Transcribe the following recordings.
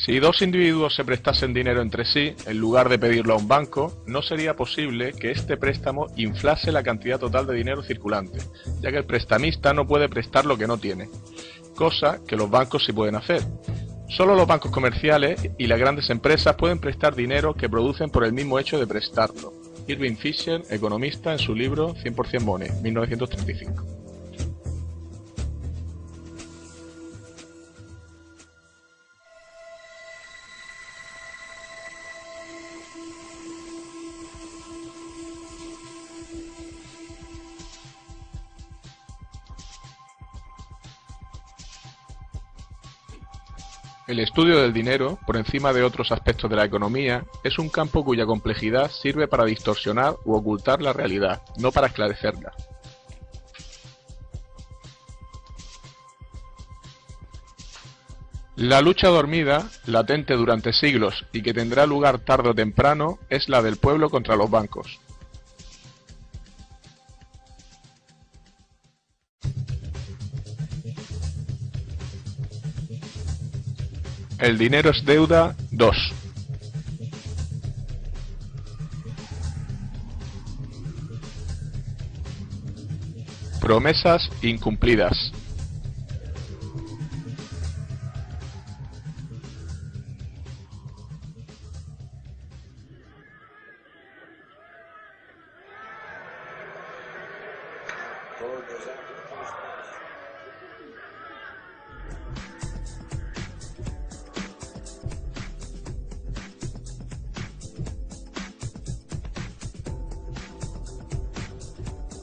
Si dos individuos se prestasen dinero entre sí, en lugar de pedirlo a un banco, no sería posible que este préstamo inflase la cantidad total de dinero circulante, ya que el prestamista no puede prestar lo que no tiene, cosa que los bancos sí pueden hacer. Solo los bancos comerciales y las grandes empresas pueden prestar dinero que producen por el mismo hecho de prestarlo. Irving Fisher, economista, en su libro 100% Money, 1935. El estudio del dinero, por encima de otros aspectos de la economía, es un campo cuya complejidad sirve para distorsionar u ocultar la realidad, no para esclarecerla. La lucha dormida, latente durante siglos y que tendrá lugar tarde o temprano, es la del pueblo contra los bancos. El dinero es deuda 2. Promesas incumplidas.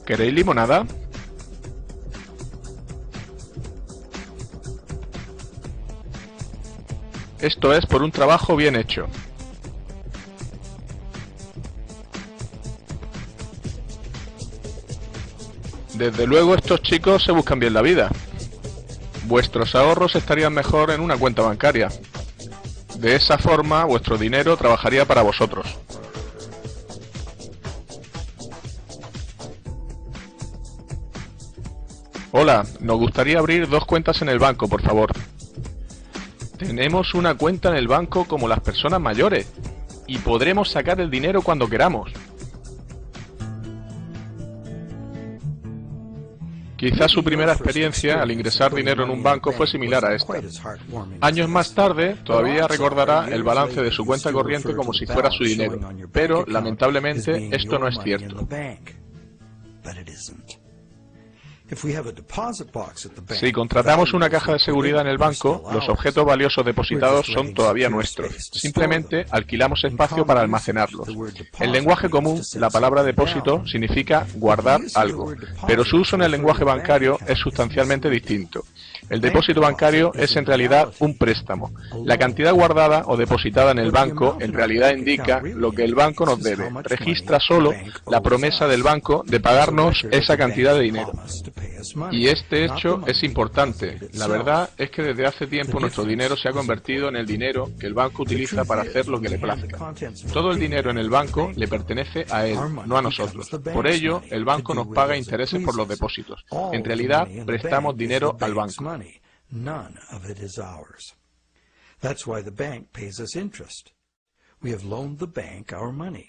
¿Queréis limonada? Esto es por un trabajo bien hecho. Desde luego estos chicos se buscan bien la vida. Vuestros ahorros estarían mejor en una cuenta bancaria. De esa forma vuestro dinero trabajaría para vosotros. Hola, nos gustaría abrir 2 cuentas en el banco, por favor. Tenemos una cuenta en el banco como las personas mayores y podremos sacar el dinero cuando queramos. Quizás su primera experiencia al ingresar dinero en un banco fue similar a esta. Años más tarde, todavía recordará el balance de su cuenta corriente como si fuera su dinero, pero lamentablemente esto no es cierto. Si contratamos una caja de seguridad en el banco, los objetos valiosos depositados son todavía nuestros. Simplemente alquilamos espacio para almacenarlos. En lenguaje común, la palabra depósito significa guardar algo, pero su uso en el lenguaje bancario es sustancialmente distinto. El depósito bancario es en realidad un préstamo. La cantidad guardada o depositada en el banco en realidad indica lo que el banco nos debe. Registra solo la promesa del banco de pagarnos esa cantidad de dinero. Y este hecho es importante. La verdad es que desde hace tiempo nuestro dinero se ha convertido en el dinero que el banco utiliza para hacer lo que le plazca. Todo el dinero en el banco le pertenece a él, no a nosotros. Por ello, el banco nos paga intereses por los depósitos. En realidad, prestamos dinero al banco. None of it is ours. That's why the bank pays us interest. We have loaned the bank our money.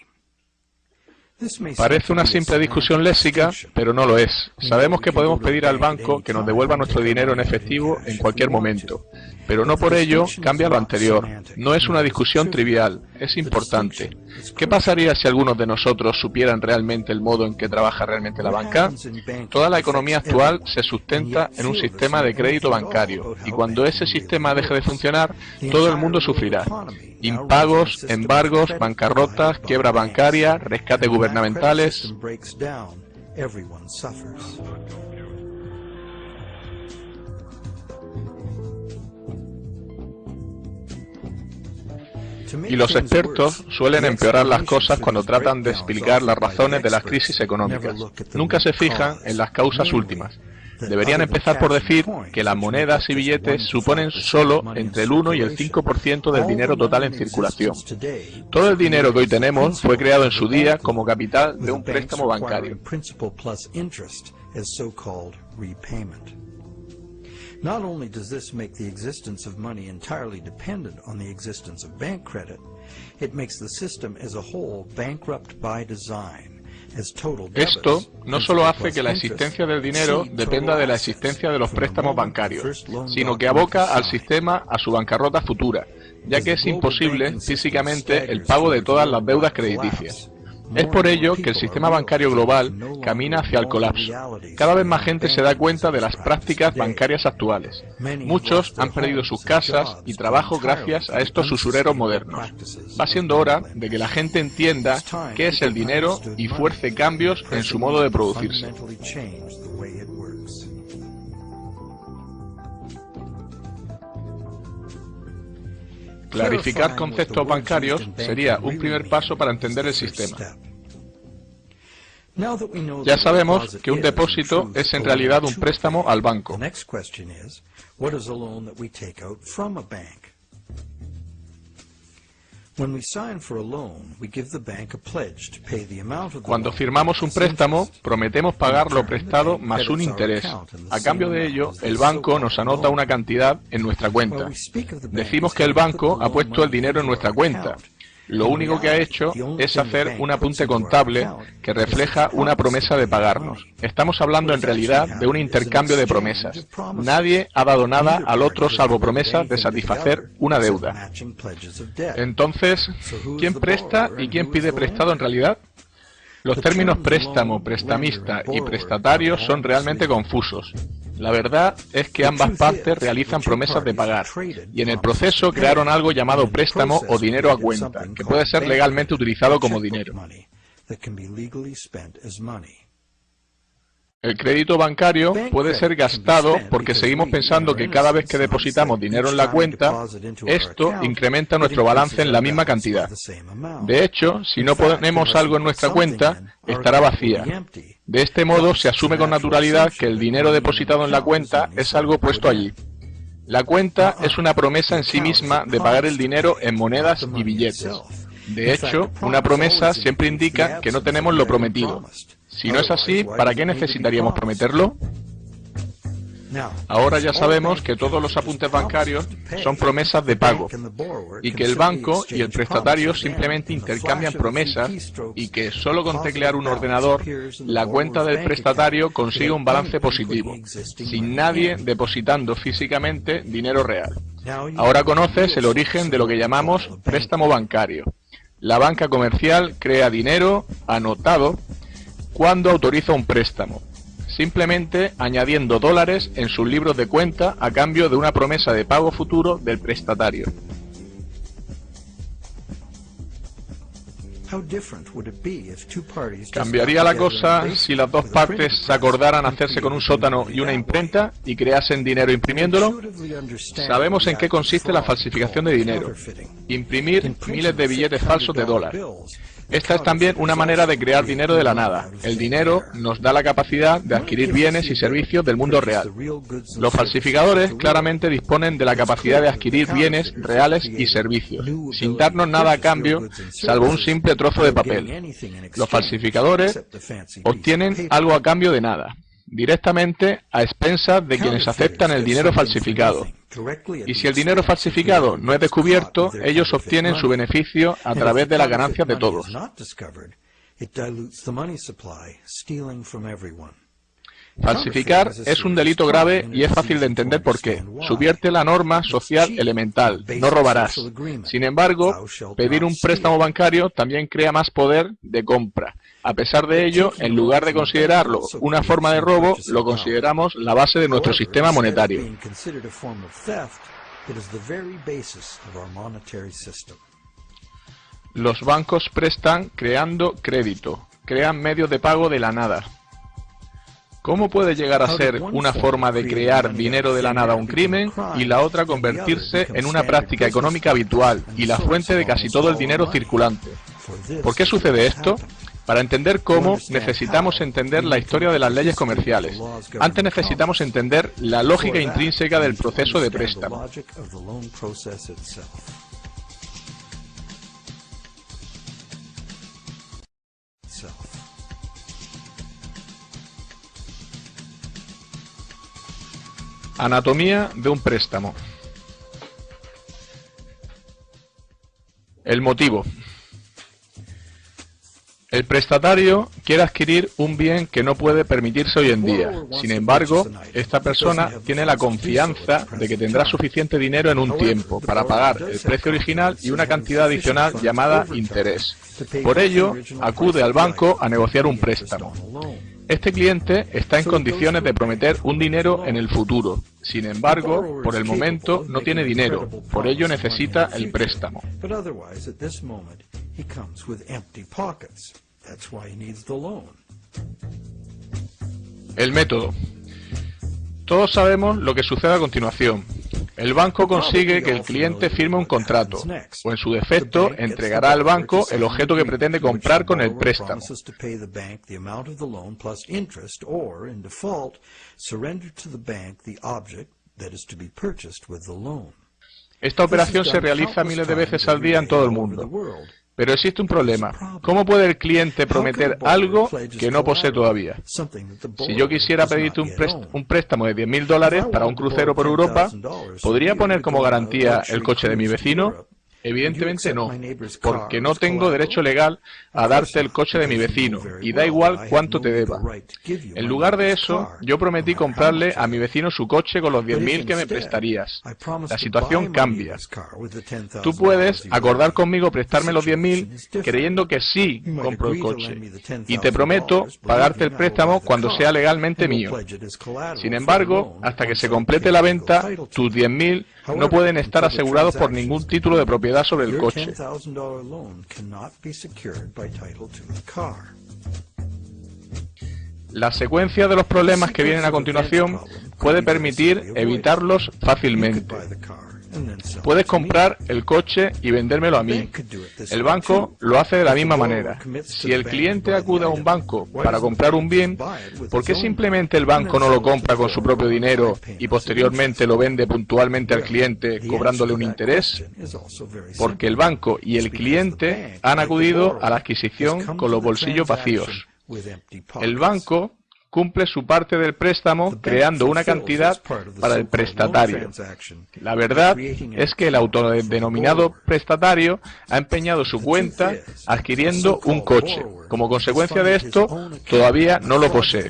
Parece una simple discusión léxica, pero no lo es. Sabemos que podemos pedir al banco que nos devuelva nuestro dinero en efectivo en cualquier momento, pero no por ello cambia lo anterior. No es una discusión trivial, es importante. ¿Qué pasaría si algunos de nosotros supieran realmente el modo en que trabaja realmente la banca? Toda la economía actual se sustenta en un sistema de crédito bancario, y cuando ese sistema deje de funcionar, todo el mundo sufrirá. Impagos, embargos, bancarrotas, quiebra bancaria, rescate gubernamentales. Y los expertos suelen empeorar las cosas cuando tratan de explicar las razones de las crisis económicas. Nunca se fijan en las causas últimas. Deberían empezar por decir que las monedas y billetes suponen solo entre el 1 y el 5% del dinero total en circulación. Todo el dinero que hoy tenemos fue creado en su día como capital de un préstamo bancario. Not only does this make the existence of money entirely dependent on the existence of bank credit, it makes the system as a whole bankrupt by design. Esto no solo hace que la existencia del dinero dependa de la existencia de los préstamos bancarios, sino que aboca al sistema a su bancarrota futura, ya que es imposible físicamente el pago de todas las deudas crediticias. Es por ello que el sistema bancario global camina hacia el colapso. Cada vez más gente se da cuenta de las prácticas bancarias actuales. Muchos han perdido sus casas y trabajo gracias a estos usureros modernos. Va siendo hora de que la gente entienda qué es el dinero y fuerce cambios en su modo de producirse. Clarificar conceptos bancarios sería un primer paso para entender el sistema. Ya sabemos que un depósito es en realidad un préstamo al banco. Cuando firmamos un préstamo, prometemos pagar lo prestado más un interés. A cambio de ello, el banco nos anota una cantidad en nuestra cuenta. Decimos que el banco ha puesto el dinero en nuestra cuenta. Lo único que ha hecho es hacer un apunte contable que refleja una promesa de pagarnos. Estamos hablando en realidad de un intercambio de promesas. Nadie ha dado nada al otro salvo promesas de satisfacer una deuda. Entonces, ¿quién presta y quién pide prestado en realidad? Los términos préstamo, prestamista y prestatario son realmente confusos. La verdad es que ambas partes realizan promesas de pagar, y en el proceso crearon algo llamado préstamo o dinero a cuenta, que puede ser legalmente utilizado como dinero. El crédito bancario puede ser gastado porque seguimos pensando que cada vez que depositamos dinero en la cuenta, esto incrementa nuestro balance en la misma cantidad. De hecho, si no ponemos algo en nuestra cuenta, estará vacía. De este modo, se asume con naturalidad que el dinero depositado en la cuenta es algo puesto allí. La cuenta es una promesa en sí misma de pagar el dinero en monedas y billetes. De hecho, una promesa siempre indica que no tenemos lo prometido. Si no es así, ¿para qué necesitaríamos prometerlo? Ahora ya sabemos que todos los apuntes bancarios son promesas de pago, y que el banco y el prestatario simplemente intercambian promesas, y que solo con teclear un ordenador, la cuenta del prestatario consigue un balance positivo, sin nadie depositando físicamente dinero real. Ahora conoces el origen de lo que llamamos préstamo bancario. La banca comercial crea dinero anotado cuando autoriza un préstamo, simplemente añadiendo dólares en sus libros de cuenta a cambio de una promesa de pago futuro del prestatario. ¿Cambiaría la cosa si las dos partes se acordaran hacerse con un sótano y una imprenta y creasen dinero imprimiéndolo? Sabemos en qué consiste la falsificación de dinero: imprimir miles de billetes falsos de dólar. Esta es también una manera de crear dinero de la nada. El dinero nos da la capacidad de adquirir bienes y servicios del mundo real. Los falsificadores claramente disponen de la capacidad de adquirir bienes reales y servicios, sin darnos nada a cambio, salvo un simple trozo de papel. Los falsificadores obtienen algo a cambio de nada, directamente a expensas de quienes aceptan el dinero falsificado. Y si el dinero falsificado no es descubierto, ellos obtienen su beneficio a través de las ganancias de todos. Falsificar es un delito grave y es fácil de entender por qué. Subvierte la norma social elemental: no robarás. Sin embargo, pedir un préstamo bancario también crea más poder de compra. A pesar de ello, en lugar de considerarlo una forma de robo, lo consideramos la base de nuestro sistema monetario. Los bancos prestan creando crédito, crean medios de pago de la nada. ¿Cómo puede llegar a ser una forma de crear dinero de la nada un crimen y la otra convertirse en una práctica económica habitual y la fuente de casi todo el dinero circulante? ¿Por qué sucede esto? Para entender cómo, necesitamos entender la historia de las leyes comerciales. Antes necesitamos entender la lógica intrínseca del proceso de préstamo. Anatomía de un préstamo. El motivo. El prestatario quiere adquirir un bien que no puede permitirse hoy en día. Sin embargo, esta persona tiene la confianza de que tendrá suficiente dinero en un tiempo para pagar el precio original y una cantidad adicional llamada interés. Por ello, acude al banco a negociar un préstamo. Este cliente está en condiciones de prometer un dinero en el futuro. Sin embargo, por el momento no tiene dinero, por ello necesita el préstamo. El método. Todos sabemos lo que sucede a continuación. El banco consigue que el cliente firme un contrato, o en su defecto, entregará al banco el objeto que pretende comprar con el préstamo. Esta operación se realiza miles de veces al día en todo el mundo. Pero existe un problema. ¿Cómo puede el cliente prometer algo que no posee todavía? Si yo quisiera pedirte un préstamo de $10.000 para un crucero por Europa, ¿podría poner como garantía el coche de mi vecino? Evidentemente no, porque no tengo derecho legal a darte el coche de mi vecino, y da igual cuánto te deba. En lugar de eso, yo prometí comprarle a mi vecino su coche con los 10.000 que me prestarías. La situación cambia. Tú puedes acordar conmigo prestarme los 10.000 creyendo que sí compro el coche, y te prometo pagarte el préstamo cuando sea legalmente mío. Sin embargo, hasta que se complete la venta, tus 10.000 no pueden estar asegurados por ningún título de propiedad sobre el coche. La secuencia de los problemas que vienen a continuación puede permitir evitarlos fácilmente. Puedes comprar el coche y vendérmelo a mí. El banco lo hace de la misma manera. Si el cliente acude a un banco para comprar un bien, ¿por qué simplemente el banco no lo compra con su propio dinero y posteriormente lo vende puntualmente al cliente cobrándole un interés? Porque el banco y el cliente han acudido a la adquisición con los bolsillos vacíos. El banco cumple su parte del préstamo creando una cantidad para el prestatario. La verdad es que el autodenominado prestatario ha empeñado su cuenta adquiriendo un coche. Como consecuencia de esto, todavía no lo posee.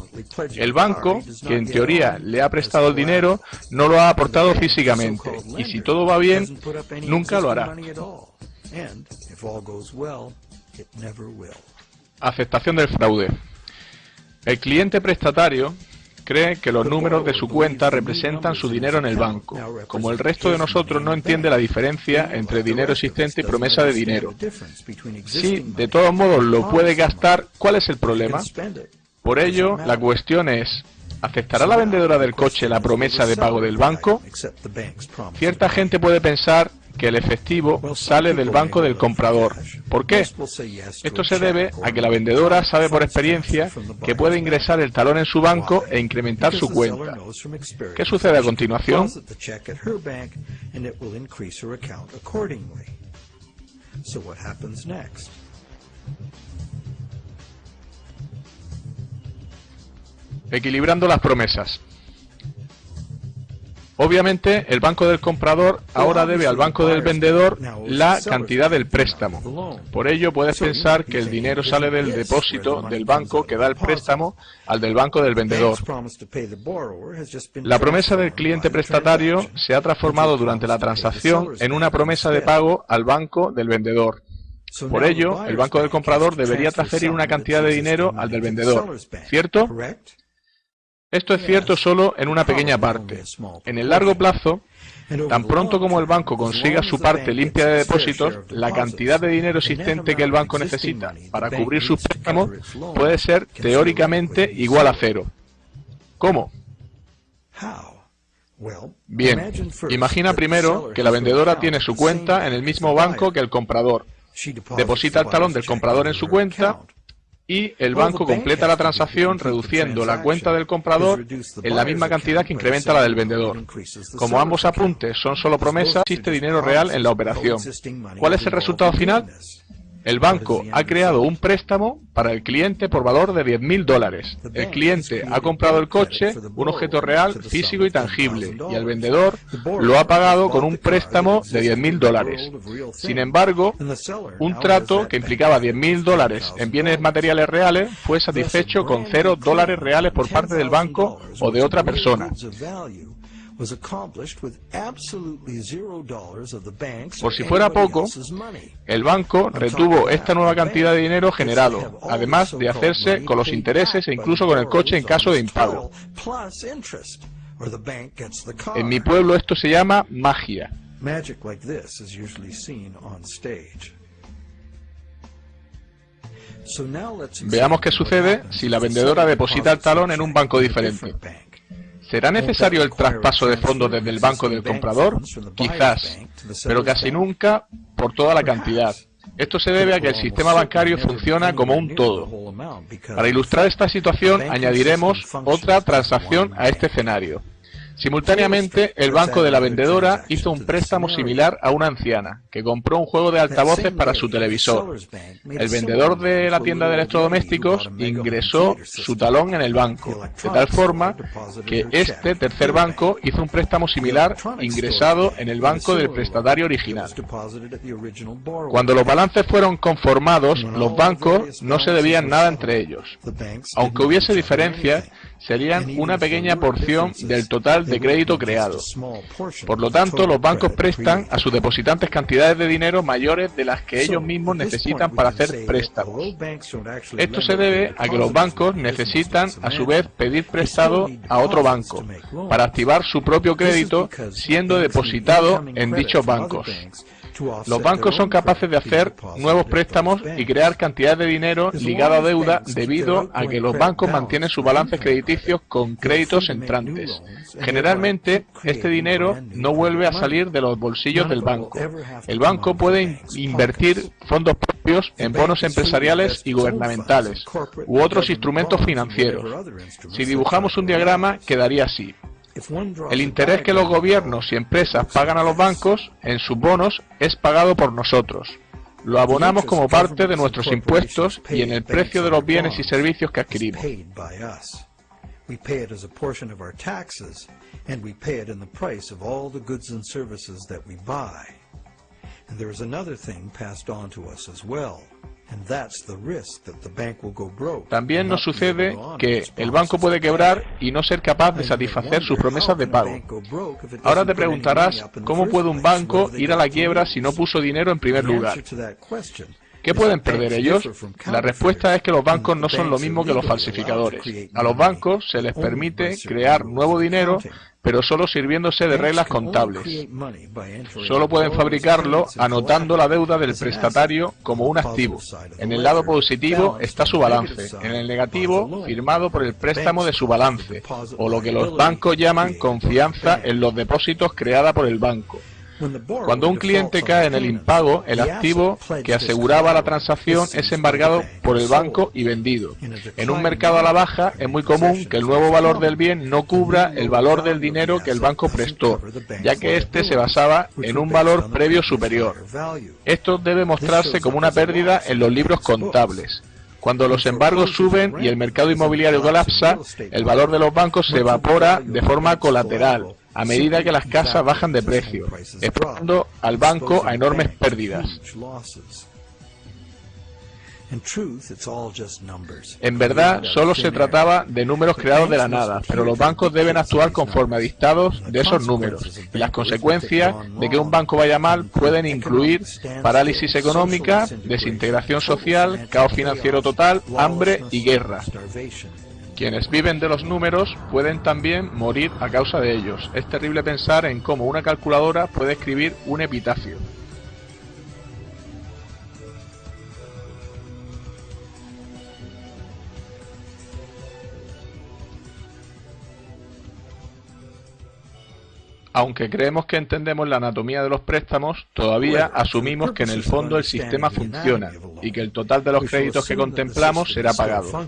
El banco, que en teoría le ha prestado el dinero, no lo ha aportado físicamente, y si todo va bien, nunca lo hará. Aceptación del fraude. El cliente prestatario cree que los números de su cuenta representan su dinero en el banco. Como el resto de nosotros no entiende la diferencia entre dinero existente y promesa de dinero. Si de todos modos lo puede gastar, ¿cuál es el problema? Por ello, la cuestión es, ¿aceptará la vendedora del coche la promesa de pago del banco? Cierta gente puede pensar que el efectivo sale del banco del comprador. ¿Por qué? Esto se debe a que la vendedora sabe por experiencia que puede ingresar el talón en su banco e incrementar su cuenta. ¿Qué sucede a continuación? Equilibrando las promesas. Obviamente, el banco del comprador ahora debe al banco del vendedor la cantidad del préstamo. Por ello, puedes pensar que el dinero sale del depósito del banco que da el préstamo al del banco del vendedor. La promesa del cliente prestatario se ha transformado durante la transacción en una promesa de pago al banco del vendedor. Por ello, el banco del comprador debería transferir una cantidad de dinero al del vendedor, ¿cierto? Esto es cierto solo en una pequeña parte. En el largo plazo, tan pronto como el banco consiga su parte limpia de depósitos, la cantidad de dinero existente que el banco necesita para cubrir sus préstamos puede ser teóricamente igual a cero. ¿Cómo? Bien, imagina primero que la vendedora tiene su cuenta en el mismo banco que el comprador. Deposita el talón del comprador en su cuenta y el banco completa la transacción reduciendo la cuenta del comprador en la misma cantidad que incrementa la del vendedor. Como ambos apuntes son solo promesas, existe dinero real en la operación. ¿Cuál es el resultado final? El banco ha creado un préstamo para el cliente por valor de $10.000. El cliente ha comprado el coche, un objeto real, físico y tangible, y el vendedor lo ha pagado con un préstamo de $10.000. Sin embargo, un trato que implicaba $10.000 en bienes materiales reales fue satisfecho con $0 reales por parte del banco o de otra persona. Por si fuera poco, el banco retuvo esta nueva cantidad de dinero generado, además de hacerse con los intereses e incluso con el coche en caso de impago. En mi pueblo esto se llama magia. Veamos qué sucede si la vendedora deposita el talón en un banco diferente. ¿Será necesario el traspaso de fondos desde el banco del comprador? Quizás, pero casi nunca por toda la cantidad. Esto se debe a que el sistema bancario funciona como un todo. Para ilustrar esta situación, añadiremos otra transacción a este escenario. Simultáneamente, el banco de la vendedora hizo un préstamo similar a una anciana, que compró un juego de altavoces para su televisor. El vendedor de la tienda de electrodomésticos ingresó su talón en el banco, de tal forma que este tercer banco hizo un préstamo similar ingresado en el banco del prestatario original. Cuando los balances fueron conformados, los bancos no se debían nada entre ellos. Aunque hubiese diferencias, serían una pequeña porción del total de crédito creado. Por lo tanto, los bancos prestan a sus depositantes cantidades de dinero mayores de las que ellos mismos necesitan para hacer préstamos. Esto se debe a que los bancos necesitan a su vez pedir prestado a otro banco para activar su propio crédito siendo depositado en dichos bancos. Los bancos son capaces de hacer nuevos préstamos y crear cantidades de dinero ligada a deuda debido a que los bancos mantienen sus balances crediticios con créditos entrantes. Generalmente, este dinero no vuelve a salir de los bolsillos del banco. El banco puede invertir fondos propios en bonos empresariales y gubernamentales u otros instrumentos financieros. Si dibujamos un diagrama, quedaría así. El interés que los gobiernos y empresas pagan a los bancos en sus bonos es pagado por nosotros. Lo abonamos como parte de nuestros impuestos y en el precio de los bienes y servicios que adquirimos. También nos sucede que el banco puede quebrar y no ser capaz de satisfacer sus promesas de pago. Ahora te preguntarás, ¿cómo puede un banco ir a la quiebra si no puso dinero en primer lugar? ¿Qué pueden perder ellos? La respuesta es que los bancos no son lo mismo que los falsificadores. A los bancos se les permite crear nuevo dinero, pero solo sirviéndose de reglas contables. Solo pueden fabricarlo anotando la deuda del prestatario como un activo. En el lado positivo está su balance, en el negativo firmado por el préstamo de su balance, o lo que los bancos llaman confianza en los depósitos creada por el banco. Cuando un cliente cae en el impago, el activo que aseguraba la transacción es embargado por el banco y vendido. En un mercado a la baja es muy común que el nuevo valor del bien no cubra el valor del dinero que el banco prestó, ya que éste se basaba en un valor previo superior. Esto debe mostrarse como una pérdida en los libros contables. Cuando los embargos suben y el mercado inmobiliario colapsa, el valor de los bancos se evapora de forma colateral, a medida que las casas bajan de precio, exponiendo al banco a enormes pérdidas. En verdad, solo se trataba de números creados de la nada, pero los bancos deben actuar conforme a dictados de esos números. Y las consecuencias de que un banco vaya mal pueden incluir parálisis económica, desintegración social, caos financiero total, hambre y guerra. Quienes viven de los números pueden también morir a causa de ellos. Es terrible pensar en cómo una calculadora puede escribir un epitafio. Aunque creemos que entendemos la anatomía de los préstamos, todavía asumimos que en el fondo el sistema funciona y que el total de los créditos que contemplamos será pagado.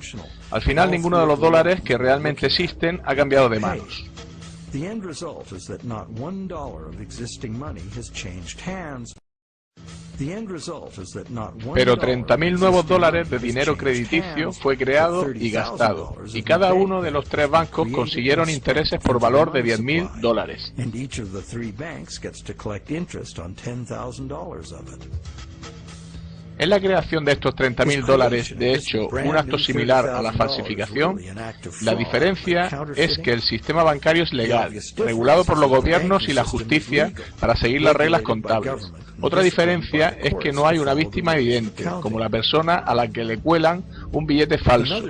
Al final, ninguno de los dólares que realmente existen ha cambiado de manos. The end result is that not $1 of existing money has changed hands. Pero 30.000 nuevos dólares de dinero crediticio fue creado y gastado, y cada uno de los tres bancos consiguieron intereses por valor de $10.000. ¿Es la creación de estos 30.000 dólares, de hecho, un acto similar a la falsificación? La diferencia es que el sistema bancario es legal, regulado por los gobiernos y la justicia para seguir las reglas contables. Otra diferencia es que no hay una víctima evidente, como la persona a la que le cuelan un billete falso.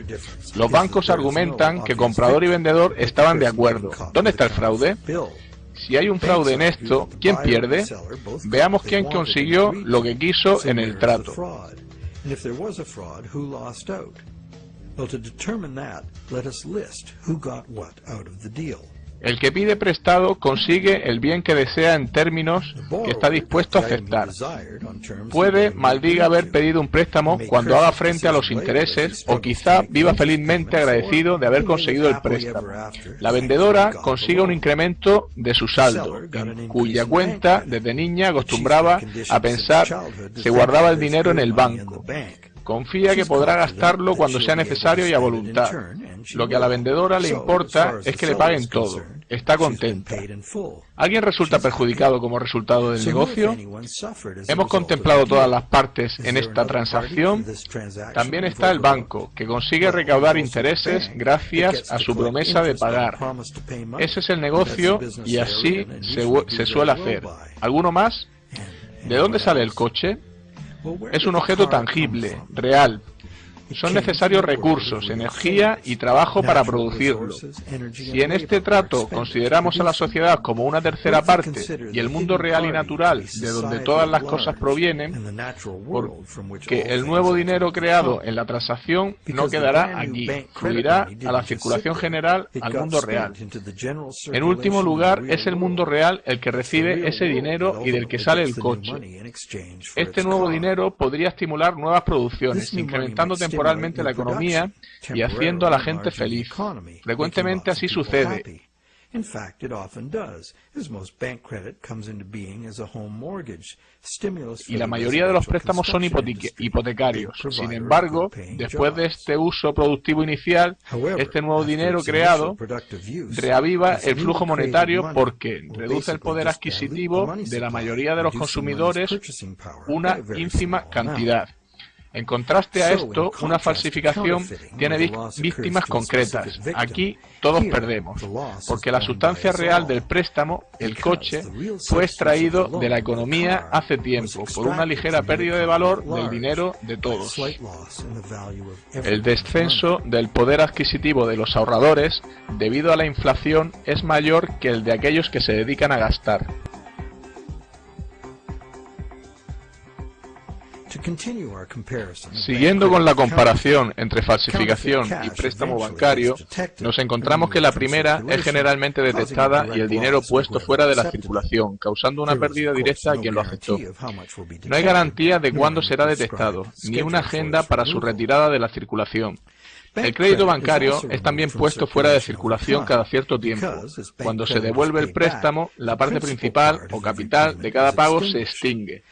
Los bancos argumentan que comprador y vendedor estaban de acuerdo. ¿Dónde está el fraude? Si hay un fraude en esto, ¿quién pierde? Veamos quién consiguió lo que quiso en el trato. El que pide prestado consigue el bien que desea en términos que está dispuesto a aceptar. Puede, maldiga haber pedido un préstamo cuando haga frente a los intereses, o quizá viva felizmente agradecido de haber conseguido el préstamo. La vendedora consigue un incremento de su saldo, en cuya cuenta desde niña acostumbraba a pensar se guardaba el dinero en el banco. Confía que podrá gastarlo cuando sea necesario y a voluntad. Lo que a la vendedora le importa es que le paguen todo. Está contenta. ¿Alguien resulta perjudicado como resultado del negocio? ¿Hemos contemplado todas las partes en esta transacción? También está el banco, que consigue recaudar intereses gracias a su promesa de pagar. Ese es el negocio y así se suele hacer. ¿Alguno más? ¿De dónde sale el coche? Es un objeto tangible, real. Son necesarios recursos, energía y trabajo para producirlo. Si en este trato consideramos a la sociedad como una tercera parte y el mundo real y natural de donde todas las cosas provienen, porque el nuevo dinero creado en la transacción no quedará aquí, fluirá a la circulación general, al mundo real. En último lugar, es el mundo real el que recibe ese dinero y del que sale el coche. Este nuevo dinero podría estimular nuevas producciones, incrementando temporalmente la economía y haciendo a la gente feliz. Frecuentemente así sucede. Y la mayoría de los préstamos son hipotecarios. Sin embargo, después de este uso productivo inicial, este nuevo dinero creado reaviva el flujo monetario porque reduce el poder adquisitivo de la mayoría de los consumidores una ínfima cantidad. En contraste a esto, una falsificación tiene víctimas concretas. Aquí todos perdemos, porque la sustancia real del préstamo, el coche, fue extraído de la economía hace tiempo por una ligera pérdida de valor del dinero de todos. El descenso del poder adquisitivo de los ahorradores, debido a la inflación, es mayor que el de aquellos que se dedican a gastar. Siguiendo con la comparación entre falsificación y préstamo bancario, nos encontramos que la primera es generalmente detectada y el dinero puesto fuera de la circulación, causando una pérdida directa a quien lo aceptó. No hay garantía de cuándo será detectado, ni una agenda para su retirada de la circulación. El crédito bancario es también puesto fuera de circulación cada cierto tiempo. Cuando se devuelve el préstamo, la parte principal o capital de cada pago se extingue.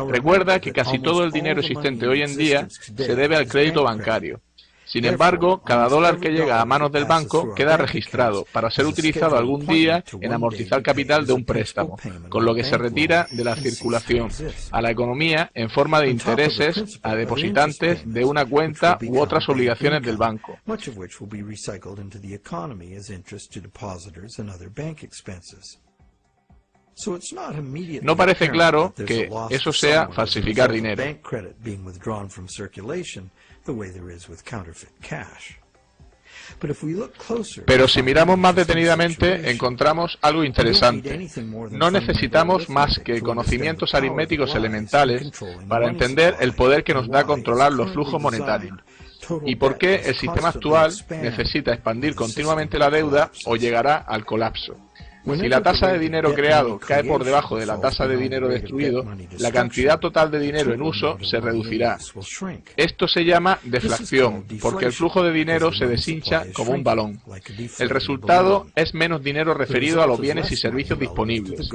Recuerda que casi todo el dinero existente hoy en día se debe al crédito bancario. Sin embargo, cada dólar que llega a manos del banco queda registrado para ser utilizado algún día en amortizar capital de un préstamo, con lo que se retira de la circulación a la economía en forma de intereses a depositantes de una cuenta u otras obligaciones del banco. No parece claro que eso sea falsificar dinero. Pero si miramos más detenidamente, encontramos algo interesante. No necesitamos más que conocimientos aritméticos elementales para entender el poder que nos da controlar los flujos monetarios. ¿Y por qué el sistema actual necesita expandir continuamente la deuda o llegará al colapso? Si la tasa de dinero creado cae por debajo de la tasa de dinero destruido, la cantidad total de dinero en uso se reducirá. Esto se llama deflación, porque el flujo de dinero se deshincha como un balón. El resultado es menos dinero referido a los bienes y servicios disponibles.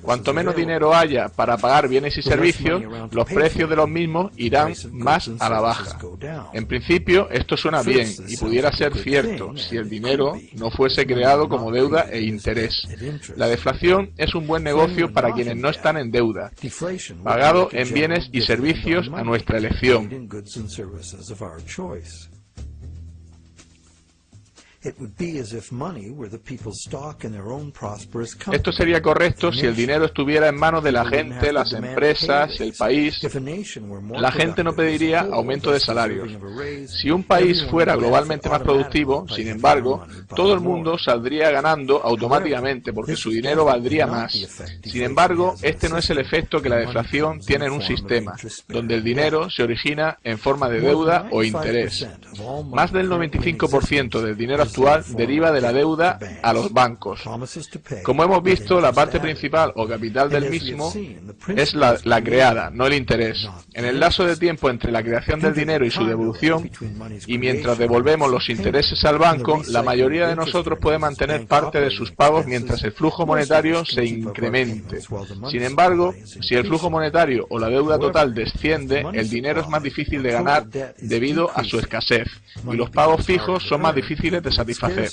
Cuanto menos dinero haya para pagar bienes y servicios, los precios de los mismos irán más a la baja. En principio, esto suena bien y pudiera ser cierto si el dinero no fuese creado como deuda e interés. La deflación es un buen negocio para quienes no están en deuda, pagado en bienes y servicios a nuestra elección. Esto sería correcto si el dinero estuviera en manos de la gente, las empresas, el país. La gente no pediría aumento de salarios. Si un país fuera globalmente más productivo, sin embargo, todo el mundo saldría ganando automáticamente porque su dinero valdría más. Sin embargo, este no es el efecto que la deflación tiene en un sistema, donde el dinero se origina en forma de deuda o interés. Más del 95% del dinero actual deriva de la deuda a los bancos. Como hemos visto, la parte principal o capital del mismo es la creada, no el interés. En el lapso de tiempo entre la creación del dinero y su devolución, y mientras devolvemos los intereses al banco, la mayoría de nosotros puede mantener parte de sus pagos mientras el flujo monetario se incremente. Sin embargo, si el flujo monetario o la deuda total desciende, el dinero es más difícil de ganar debido a su escasez, y los pagos fijos son más difíciles de satisfacer.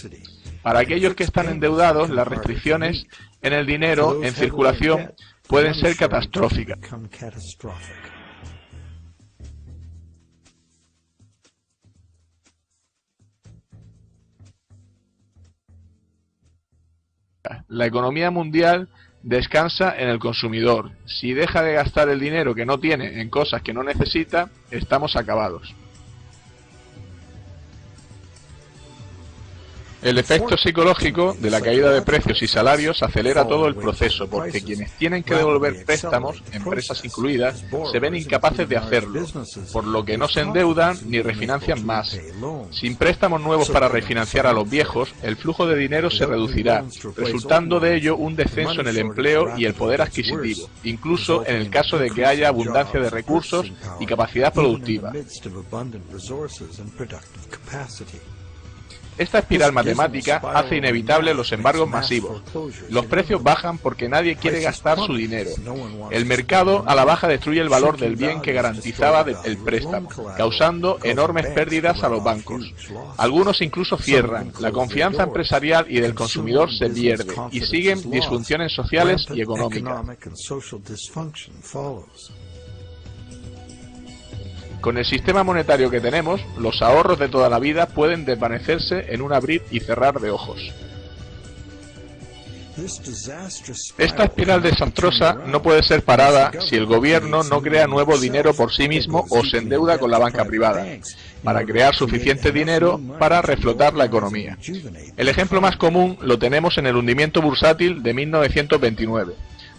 Para aquellos que están endeudados, las restricciones en el dinero en circulación pueden ser catastróficas. La economía mundial descansa en el consumidor. Si deja de gastar el dinero que no tiene en cosas que no necesita, estamos acabados. El efecto psicológico de la caída de precios y salarios acelera todo el proceso, porque quienes tienen que devolver préstamos, empresas incluidas, se ven incapaces de hacerlo, por lo que no se endeudan ni refinancian más. Sin préstamos nuevos para refinanciar a los viejos, el flujo de dinero se reducirá, resultando de ello un descenso en el empleo y el poder adquisitivo, incluso en el caso de que haya abundancia de recursos y capacidad productiva. Esta espiral matemática hace inevitable los embargos masivos. Los precios bajan porque nadie quiere gastar su dinero. El mercado a la baja destruye el valor del bien que garantizaba el préstamo, causando enormes pérdidas a los bancos. Algunos incluso cierran. La confianza empresarial y del consumidor se pierde y siguen disfunciones sociales y económicas. Con el sistema monetario que tenemos, los ahorros de toda la vida pueden desvanecerse en un abrir y cerrar de ojos. Esta espiral desastrosa no puede ser parada si el gobierno no crea nuevo dinero por sí mismo o se endeuda con la banca privada, para crear suficiente dinero para reflotar la economía. El ejemplo más común lo tenemos en el hundimiento bursátil de 1929.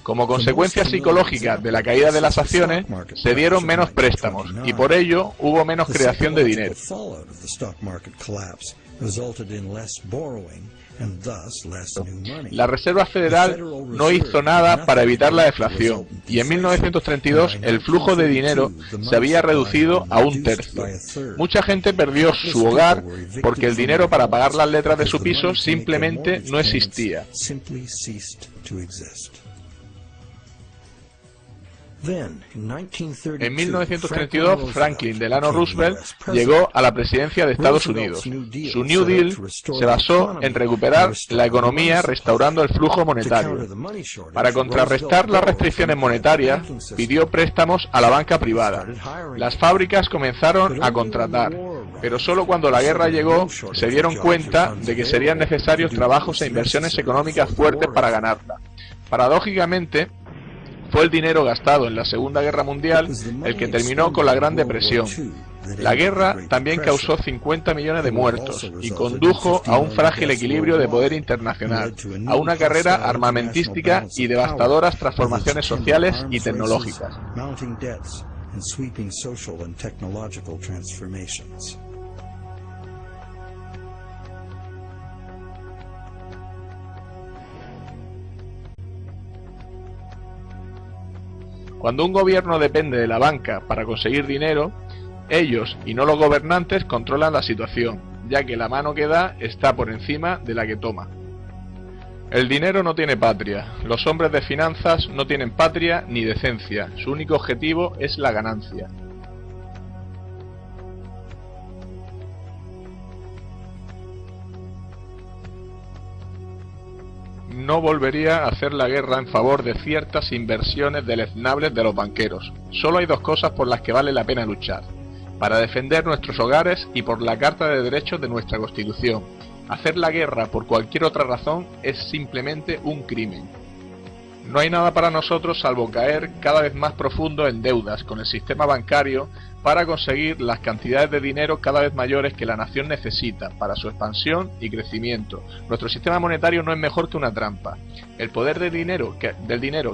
Como consecuencia psicológica de la caída de las acciones, se dieron menos préstamos y por ello hubo menos creación de dinero. La Reserva Federal no hizo nada para evitar la deflación y en 1932 el flujo de dinero se había reducido a un tercio. Mucha gente perdió su hogar porque el dinero para pagar las letras de su piso simplemente no existía. En 1932, Franklin Delano Roosevelt llegó a la presidencia de Estados Unidos. Su New Deal se basó en recuperar la economía restaurando el flujo monetario. Para contrarrestar las restricciones monetarias, pidió préstamos a la banca privada. Las fábricas comenzaron a contratar, pero solo cuando la guerra llegó se dieron cuenta de que serían necesarios trabajos e inversiones económicas fuertes para ganarla. Paradójicamente, fue el dinero gastado en la Segunda Guerra Mundial el que terminó con la Gran Depresión. La guerra también causó 50 millones de muertos y condujo a un frágil equilibrio de poder internacional, a una carrera armamentística y devastadoras transformaciones sociales y tecnológicas. Cuando un gobierno depende de la banca para conseguir dinero, ellos y no los gobernantes controlan la situación, ya que la mano que da está por encima de la que toma. El dinero no tiene patria, los hombres de finanzas no tienen patria ni decencia, su único objetivo es la ganancia. No volvería a hacer la guerra en favor de ciertas inversiones deleznables de los banqueros. Solo hay dos cosas por las que vale la pena luchar: para defender nuestros hogares y por la Carta de Derechos de nuestra Constitución. Hacer la guerra por cualquier otra razón es simplemente un crimen. No hay nada para nosotros salvo caer cada vez más profundo en deudas con el sistema bancario para conseguir las cantidades de dinero cada vez mayores que la nación necesita para su expansión y crecimiento. Nuestro sistema monetario no es mejor que una trampa. El poder del dinero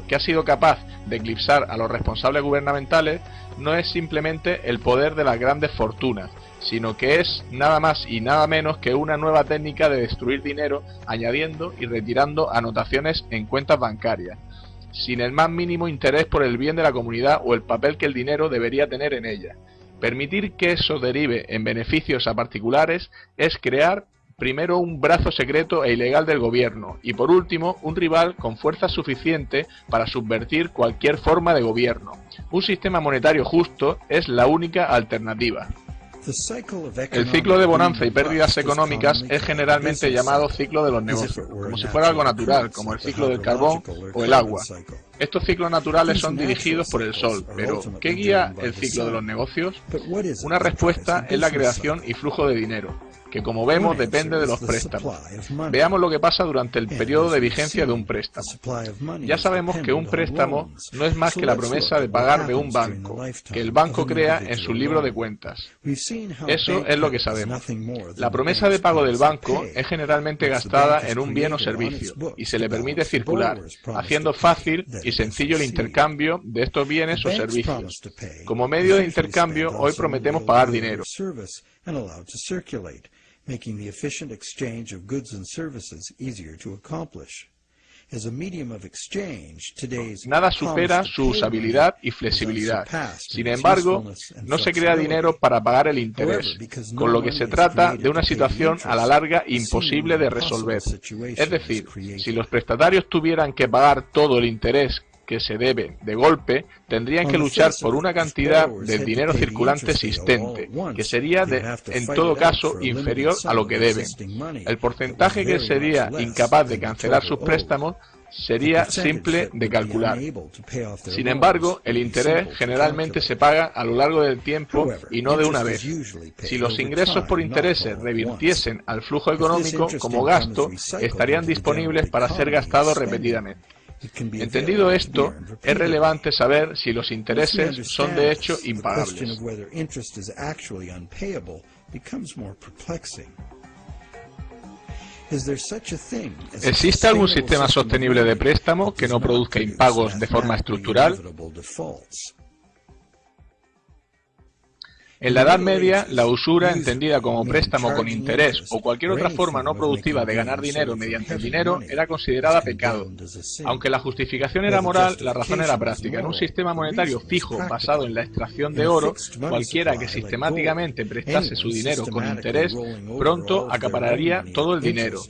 que ha sido capaz de eclipsar a los responsables gubernamentales no es simplemente el poder de las grandes fortunas, sino que es nada más y nada menos que una nueva técnica de destruir dinero añadiendo y retirando anotaciones en cuentas bancarias, sin el más mínimo interés por el bien de la comunidad o el papel que el dinero debería tener en ella. Permitir que eso derive en beneficios a particulares es crear primero un brazo secreto e ilegal del gobierno y por último un rival con fuerza suficiente para subvertir cualquier forma de gobierno. Un sistema monetario justo es la única alternativa. El ciclo de bonanza y pérdidas económicas es generalmente llamado ciclo de los negocios, como si fuera algo natural, como el ciclo del carbón o el agua. Estos ciclos naturales son dirigidos por el sol, pero ¿qué guía el ciclo de los negocios? Una respuesta es la creación y flujo de dinero, que como vemos depende de los préstamos. Veamos lo que pasa durante el periodo de vigencia de un préstamo. Ya sabemos que un préstamo no es más que la promesa de pagar de un banco, que el banco crea en su libro de cuentas. Eso es lo que sabemos. La promesa de pago del banco es generalmente gastada en un bien o servicio, y se le permite circular, haciendo fácil y sencillo el intercambio de estos bienes o servicios. Como medio de intercambio, hoy prometemos pagar dinero. Making the efficient exchange of goods and services easier to accomplish. As a medium of exchange, today's Nada supera su usabilidad y flexibilidad. Sin embargo, no se crea dinero para pagar el interés, con lo que se trata de una situación a la larga imposible de resolver. Es decir, si los prestatarios tuvieran que pagar todo el interés que se debe de golpe, tendrían que luchar por una cantidad de dinero circulante existente, que sería en todo caso inferior a lo que deben. El porcentaje que sería incapaz de cancelar sus préstamos sería simple de calcular. Sin embargo, el interés generalmente se paga a lo largo del tiempo y no de una vez. Si los ingresos por intereses revirtiesen al flujo económico como gasto, estarían disponibles para ser gastados repetidamente. Entendido esto, es relevante saber si los intereses son de hecho impagables. ¿Existe algún sistema sostenible de préstamo que no produzca impagos de forma estructural? En la Edad Media, la usura, entendida como préstamo con interés o cualquier otra forma no productiva de ganar dinero mediante el dinero, era considerada pecado. Aunque la justificación era moral, la razón era práctica. En un sistema monetario fijo basado en la extracción de oro, cualquiera que sistemáticamente prestase su dinero con interés, pronto acapararía todo el dinero.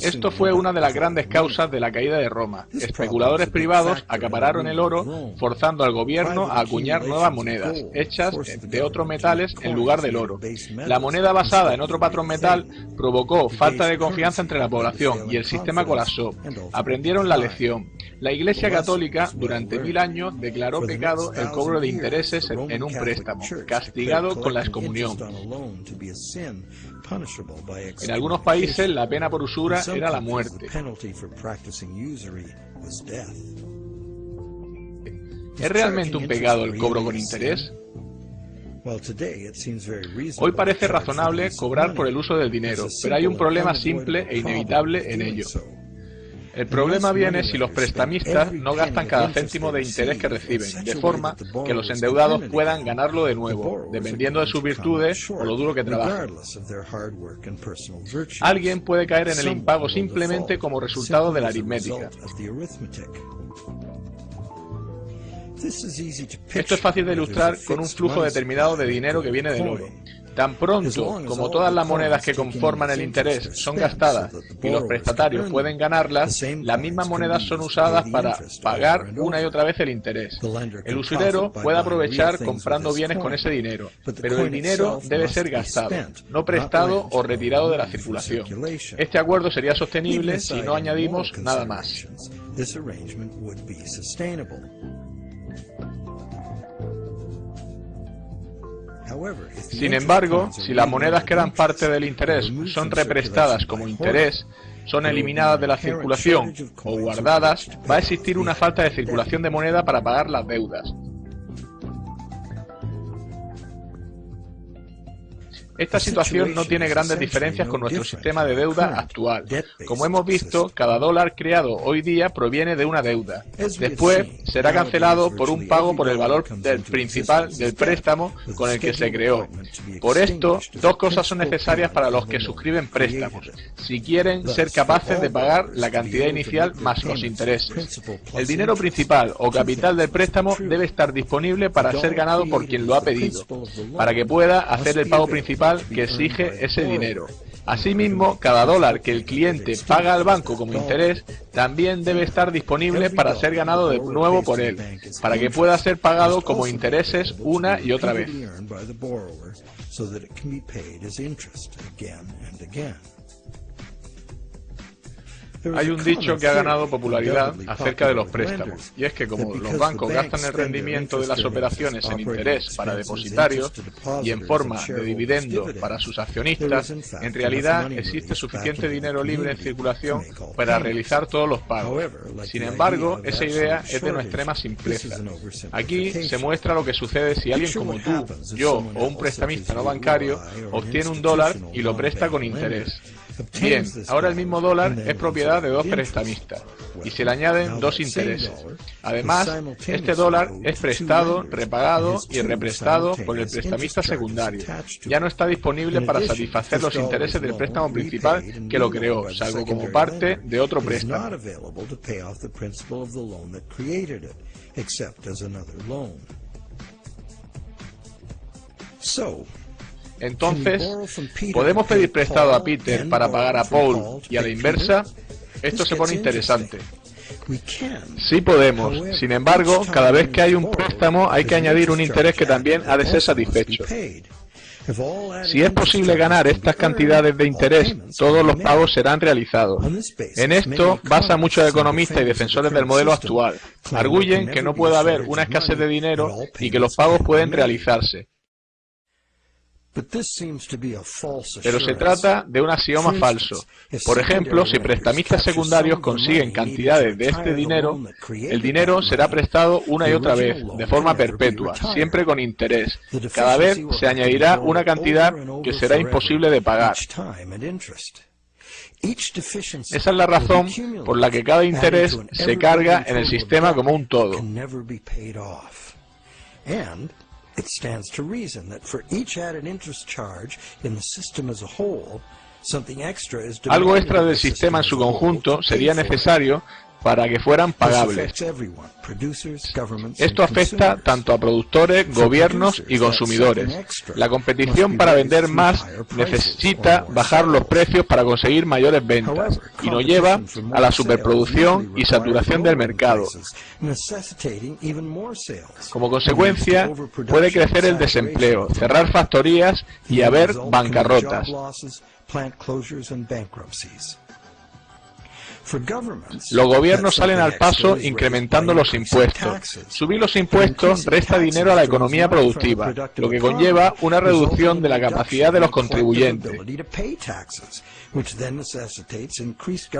Esto fue una de las grandes causas de la caída de Roma. Especuladores privados acapararon el oro, forzando al gobierno a acuñar nuevas monedas, hechas de otros metales en lugar del oro. La moneda basada en otro patrón metal provocó falta de confianza entre la población y el sistema colapsó. Aprendieron la lección. La Iglesia Católica durante 1000 años declaró pecado el cobro de intereses en un préstamo, castigado con la excomunión. En algunos países la pena por usura era la muerte. ¿Es realmente un pecado el cobro con interés? Hoy parece razonable cobrar por el uso del dinero, pero hay un problema simple e inevitable en ello. El problema viene si los prestamistas no gastan cada céntimo de interés que reciben, de forma que los endeudados puedan ganarlo de nuevo, dependiendo de sus virtudes o lo duro que trabajan. Alguien puede caer en el impago simplemente como resultado de la aritmética. Esto es fácil de ilustrar con un flujo determinado de dinero que viene del oro. Tan pronto como todas las monedas que conforman el interés son gastadas y los prestatarios pueden ganarlas, las mismas monedas son usadas para pagar una y otra vez el interés. El usurero puede aprovechar comprando bienes con ese dinero, pero el dinero debe ser gastado, no prestado o retirado de la circulación. Este acuerdo sería sostenible si no añadimos nada más. Sin embargo, si las monedas que eran parte del interés son represtadas como interés, son eliminadas de la circulación o guardadas, va a existir una falta de circulación de moneda para pagar las deudas. Esta situación no tiene grandes diferencias con nuestro sistema de deuda actual. Como hemos visto, cada dólar creado hoy día proviene de una deuda. Después será cancelado por un pago por el valor del principal del préstamo con el que se creó. Por esto, dos cosas son necesarias para los que suscriben préstamos, si quieren ser capaces de pagar la cantidad inicial más los intereses. El dinero principal o capital del préstamo debe estar disponible para ser ganado por quien lo ha pedido, para que pueda hacer el pago principal que exige ese dinero. Asimismo, cada dólar que el cliente paga al banco como interés también debe estar disponible para ser ganado de nuevo por él, para que pueda ser pagado como intereses una y otra vez. Hay un dicho que ha ganado popularidad acerca de los préstamos, y es que como los bancos gastan el rendimiento de las operaciones en interés para depositarios y en forma de dividendo para sus accionistas, en realidad existe suficiente dinero libre en circulación para realizar todos los pagos. Sin embargo, esa idea es de una extrema simpleza. Aquí se muestra lo que sucede si alguien como tú, yo o un prestamista no bancario obtiene un dólar y lo presta con interés. Bien, ahora el mismo dólar es propiedad de dos prestamistas y se le añaden dos intereses. Además, este dólar es prestado, repagado y represtado por el prestamista secundario. Ya no está disponible para satisfacer los intereses del préstamo principal que lo creó, salvo como parte de otro préstamo. Entonces, ¿podemos pedir prestado a Peter para pagar a Paul y a la inversa? Esto se pone interesante. Sí podemos, sin embargo, cada vez que hay un préstamo hay que añadir un interés que también ha de ser satisfecho. Si es posible ganar estas cantidades de interés, todos los pagos serán realizados. En esto basan muchos economistas y defensores del modelo actual. Arguyen que no puede haber una escasez de dinero y que los pagos pueden realizarse. Pero se trata de un axioma falso. Por ejemplo, si prestamistas secundarios consiguen cantidades de este dinero, el dinero será prestado una y otra vez, de forma perpetua, siempre con interés. Cada vez se añadirá una cantidad que será imposible de pagar. Esa es la razón por la que cada interés se carga en el sistema como un todo. It stands to reason that for each added interest charge in the system as a whole, something extra is demanded. Algo extra del sistema en su conjunto sería necesario para que fueran pagables. Esto afecta tanto a productores, gobiernos y consumidores. La competición para vender más necesita bajar los precios para conseguir mayores ventas y nos lleva a la superproducción y saturación del mercado. Como consecuencia, puede crecer el desempleo, cerrar factorías y haber bancarrotas. Los gobiernos salen al paso incrementando los impuestos. Subir los impuestos resta dinero a la economía productiva, lo que conlleva una reducción de la capacidad de los contribuyentes.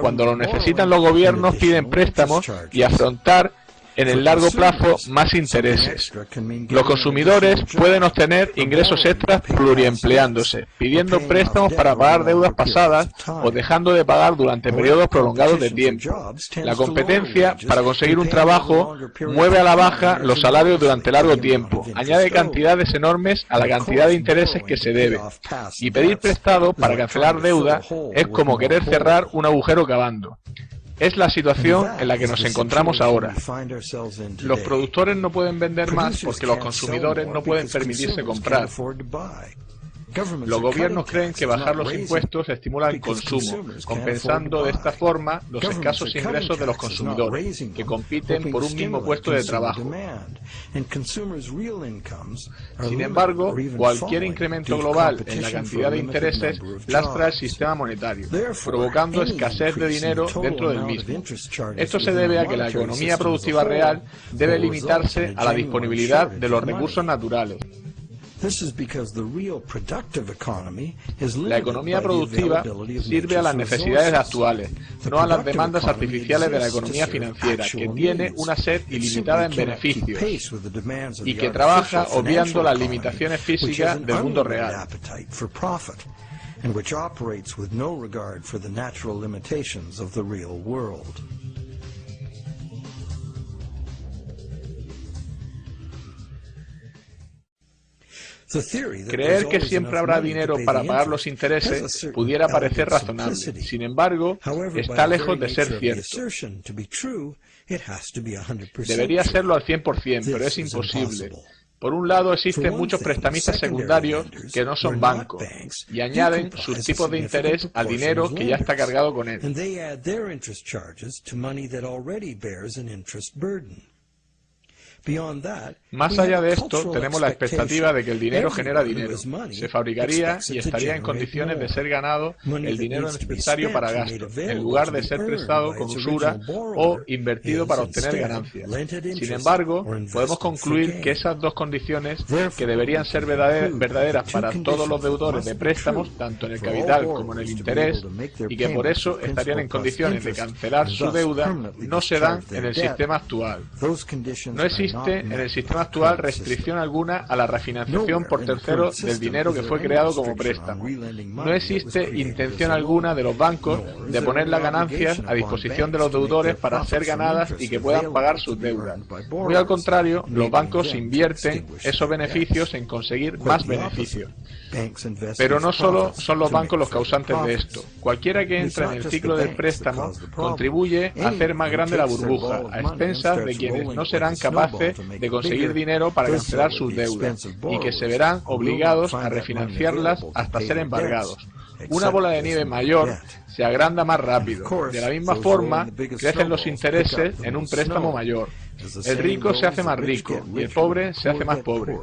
Cuando lo necesitan los gobiernos piden préstamos y afrontar en el largo plazo más intereses. Los consumidores pueden obtener ingresos extras pluriempleándose, pidiendo préstamos para pagar deudas pasadas o dejando de pagar durante periodos prolongados de tiempo. La competencia para conseguir un trabajo mueve a la baja los salarios durante largo tiempo, añade cantidades enormes a la cantidad de intereses que se debe. Y pedir prestado para cancelar deuda es como querer cerrar un agujero cavando. Es la situación en la que nos encontramos ahora. Los productores no pueden vender más porque los consumidores no pueden permitirse comprar. Los gobiernos creen que bajar los impuestos estimula el consumo, compensando de esta forma los escasos ingresos de los consumidores, que compiten por un mismo puesto de trabajo. Sin embargo, cualquier incremento global en la cantidad de intereses lastra el sistema monetario, provocando escasez de dinero dentro del mismo. Esto se debe a que la economía productiva real debe limitarse a la disponibilidad de los recursos naturales. La economía productiva sirve a las necesidades actuales, no a las demandas artificiales de la economía financiera, que tiene una sed ilimitada en beneficios y que trabaja obviando las limitaciones físicas del mundo real. Creer que siempre habrá dinero para pagar los intereses pudiera parecer razonable. Sin embargo, está lejos de ser cierto. Debería serlo al 100%, pero es imposible. Por un lado, existen muchos prestamistas secundarios que no son bancos y añaden sus tipos de interés al dinero que ya está cargado con él. Más allá de esto, tenemos la expectativa de que el dinero genera dinero. Se fabricaría y estaría en condiciones de ser ganado el dinero necesario para gasto, en lugar de ser prestado con usura o invertido para obtener ganancias. Sin embargo, podemos concluir que esas dos condiciones, que deberían ser verdaderas para todos los deudores de préstamos, tanto en el capital como en el interés, y que por eso estarían en condiciones de cancelar su deuda, no se dan en el sistema actual. No existe en el sistema actual restricción alguna a la refinanciación por terceros del dinero que fue creado como préstamo. No existe intención alguna de los bancos de poner las ganancias a disposición de los deudores para ser ganadas y que puedan pagar sus deudas. Muy al contrario, los bancos invierten esos beneficios en conseguir más beneficios. Pero no solo son los bancos los causantes de esto. Cualquiera que entre en el ciclo del préstamo contribuye a hacer más grande la burbuja, a expensas de quienes no serán capaces de conseguir dinero para cancelar sus deudas y que se verán obligados a refinanciarlas hasta ser embargados. Una bola de nieve mayor se agranda más rápido. De la misma forma, crecen los intereses en un préstamo mayor. El rico se hace más rico y el pobre se hace más pobre.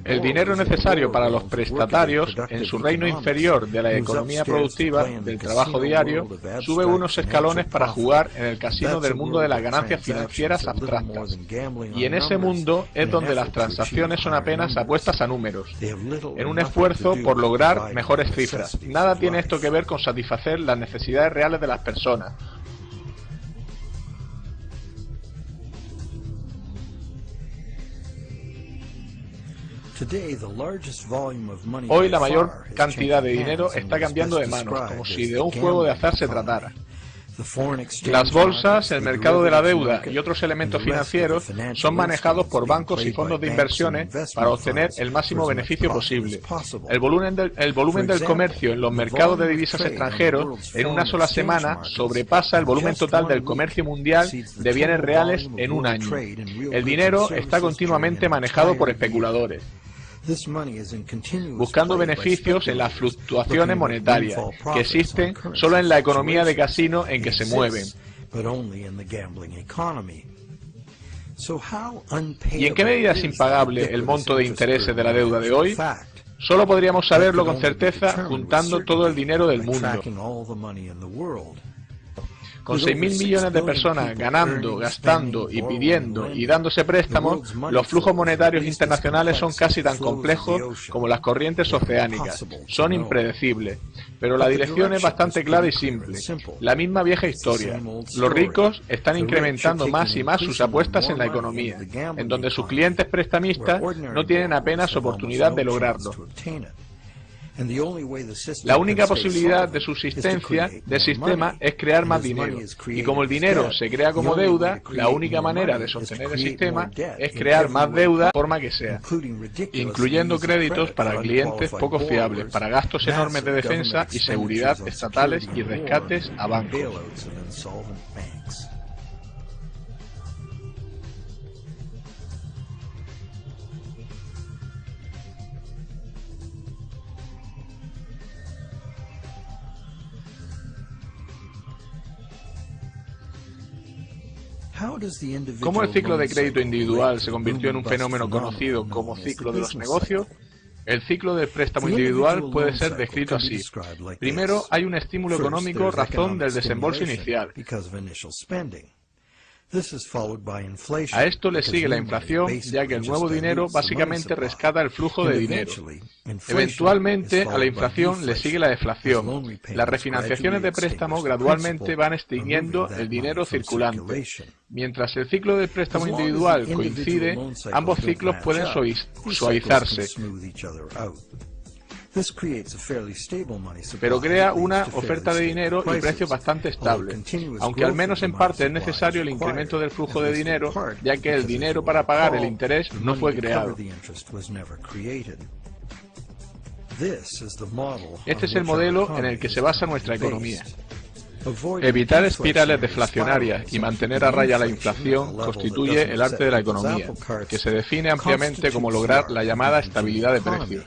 El dinero necesario para los prestatarios en su reino inferior de la economía productiva, del trabajo diario, sube unos escalones para jugar en el casino del mundo de las ganancias financieras abstractas. Y en ese mundo es donde las transacciones son apenas apuestas a números, en un esfuerzo por lograr mejores cifras. Nada tiene esto que ver con satisfacer las necesidades reales de las personas. Hoy la mayor cantidad de dinero está cambiando de manos, como si de un juego de azar se tratara. Las bolsas, el mercado de la deuda y otros elementos financieros son manejados por bancos y fondos de inversiones para obtener el máximo beneficio posible. El volumen del comercio en los mercados de divisas extranjeros en una sola semana sobrepasa el volumen total del comercio mundial de bienes reales en un año. El dinero está continuamente manejado por especuladores, buscando beneficios en las fluctuaciones monetarias que existen solo en la economía de casino en que se mueven. ¿Y en qué medida es impagable el monto de intereses de la deuda de hoy? Solo podríamos saberlo con certeza juntando todo el dinero del mundo. Con 6.000 millones de personas ganando, gastando y pidiendo y dándose préstamos, los flujos monetarios internacionales son casi tan complejos como las corrientes oceánicas. Son impredecibles. Pero la dirección es bastante clara y simple. La misma vieja historia. Los ricos están incrementando más y más sus apuestas en la economía, en donde sus clientes prestamistas no tienen apenas oportunidad de lograrlo. La única posibilidad de subsistencia del sistema es crear más dinero, y como el dinero se crea como deuda, la única manera de sostener el sistema es crear más deuda de forma que sea, incluyendo créditos para clientes poco fiables, para gastos enormes de defensa y seguridad estatales y rescates a bancos. ¿Cómo el ciclo de crédito individual se convirtió en un fenómeno conocido como ciclo de los negocios? El ciclo del préstamo individual puede ser descrito así. Primero, hay un estímulo económico razón del desembolso inicial. A esto le sigue la inflación, ya que el nuevo dinero básicamente rescata el flujo de dinero. Eventualmente, a la inflación le sigue la deflación. Las refinanciaciones de préstamo gradualmente van extinguiendo el dinero circulante. Mientras el ciclo del préstamo individual coincide, ambos ciclos pueden suavizarse, pero crea una oferta de dinero y precios bastante estables, aunque al menos en parte es necesario el incremento del flujo de dinero, ya que el dinero para pagar el interés no fue creado. Este es el modelo en el que se basa nuestra economía. Evitar espirales deflacionarias y mantener a raya la inflación constituye el arte de la economía, que se define ampliamente como lograr la llamada estabilidad de precios.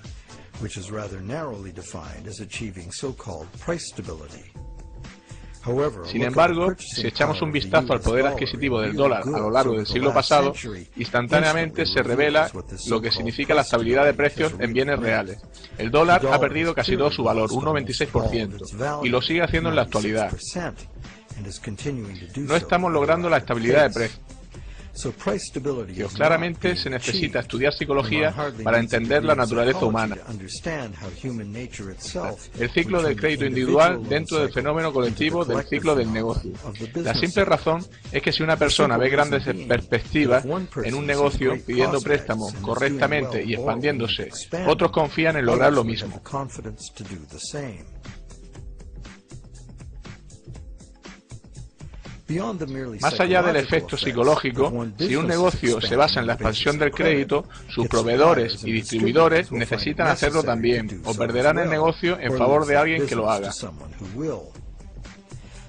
Sin embargo, si echamos un vistazo al poder adquisitivo del dólar a lo largo del siglo pasado, instantáneamente se revela lo que significa la estabilidad de precios en bienes reales. El dólar ha perdido casi todo su valor, un 96%, y lo sigue haciendo en la actualidad. No estamos logrando la estabilidad de precios. Claramente se necesita estudiar psicología para entender la naturaleza humana. El ciclo del crédito individual dentro del fenómeno colectivo del ciclo del negocio. La simple razón es que si una persona ve grandes perspectivas en un negocio pidiendo préstamo correctamente y expandiéndose, otros confían en lograr lo mismo. Más allá del efecto psicológico, si un negocio se basa en la expansión del crédito, sus proveedores y distribuidores necesitan hacerlo también, o perderán el negocio en favor de alguien que lo haga.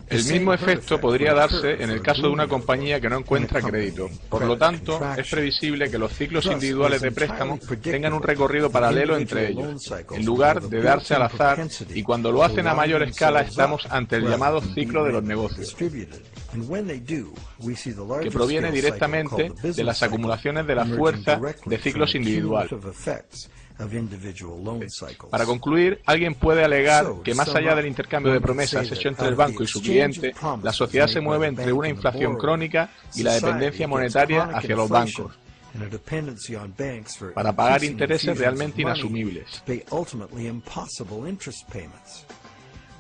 El mismo efecto podría darse en el caso de una compañía que no encuentra crédito. Por lo tanto, es previsible que los ciclos individuales de préstamo tengan un recorrido paralelo entre ellos, en lugar de darse al azar, y cuando lo hacen a mayor escala estamos ante el llamado ciclo de los negocios, que proviene directamente de las acumulaciones de la fuerza de ciclos individuales. Para concluir, alguien puede alegar que más allá del intercambio de promesas hecho entre el banco y su cliente, la sociedad se mueve entre una inflación crónica y la dependencia monetaria hacia los bancos, para pagar intereses realmente inasumibles.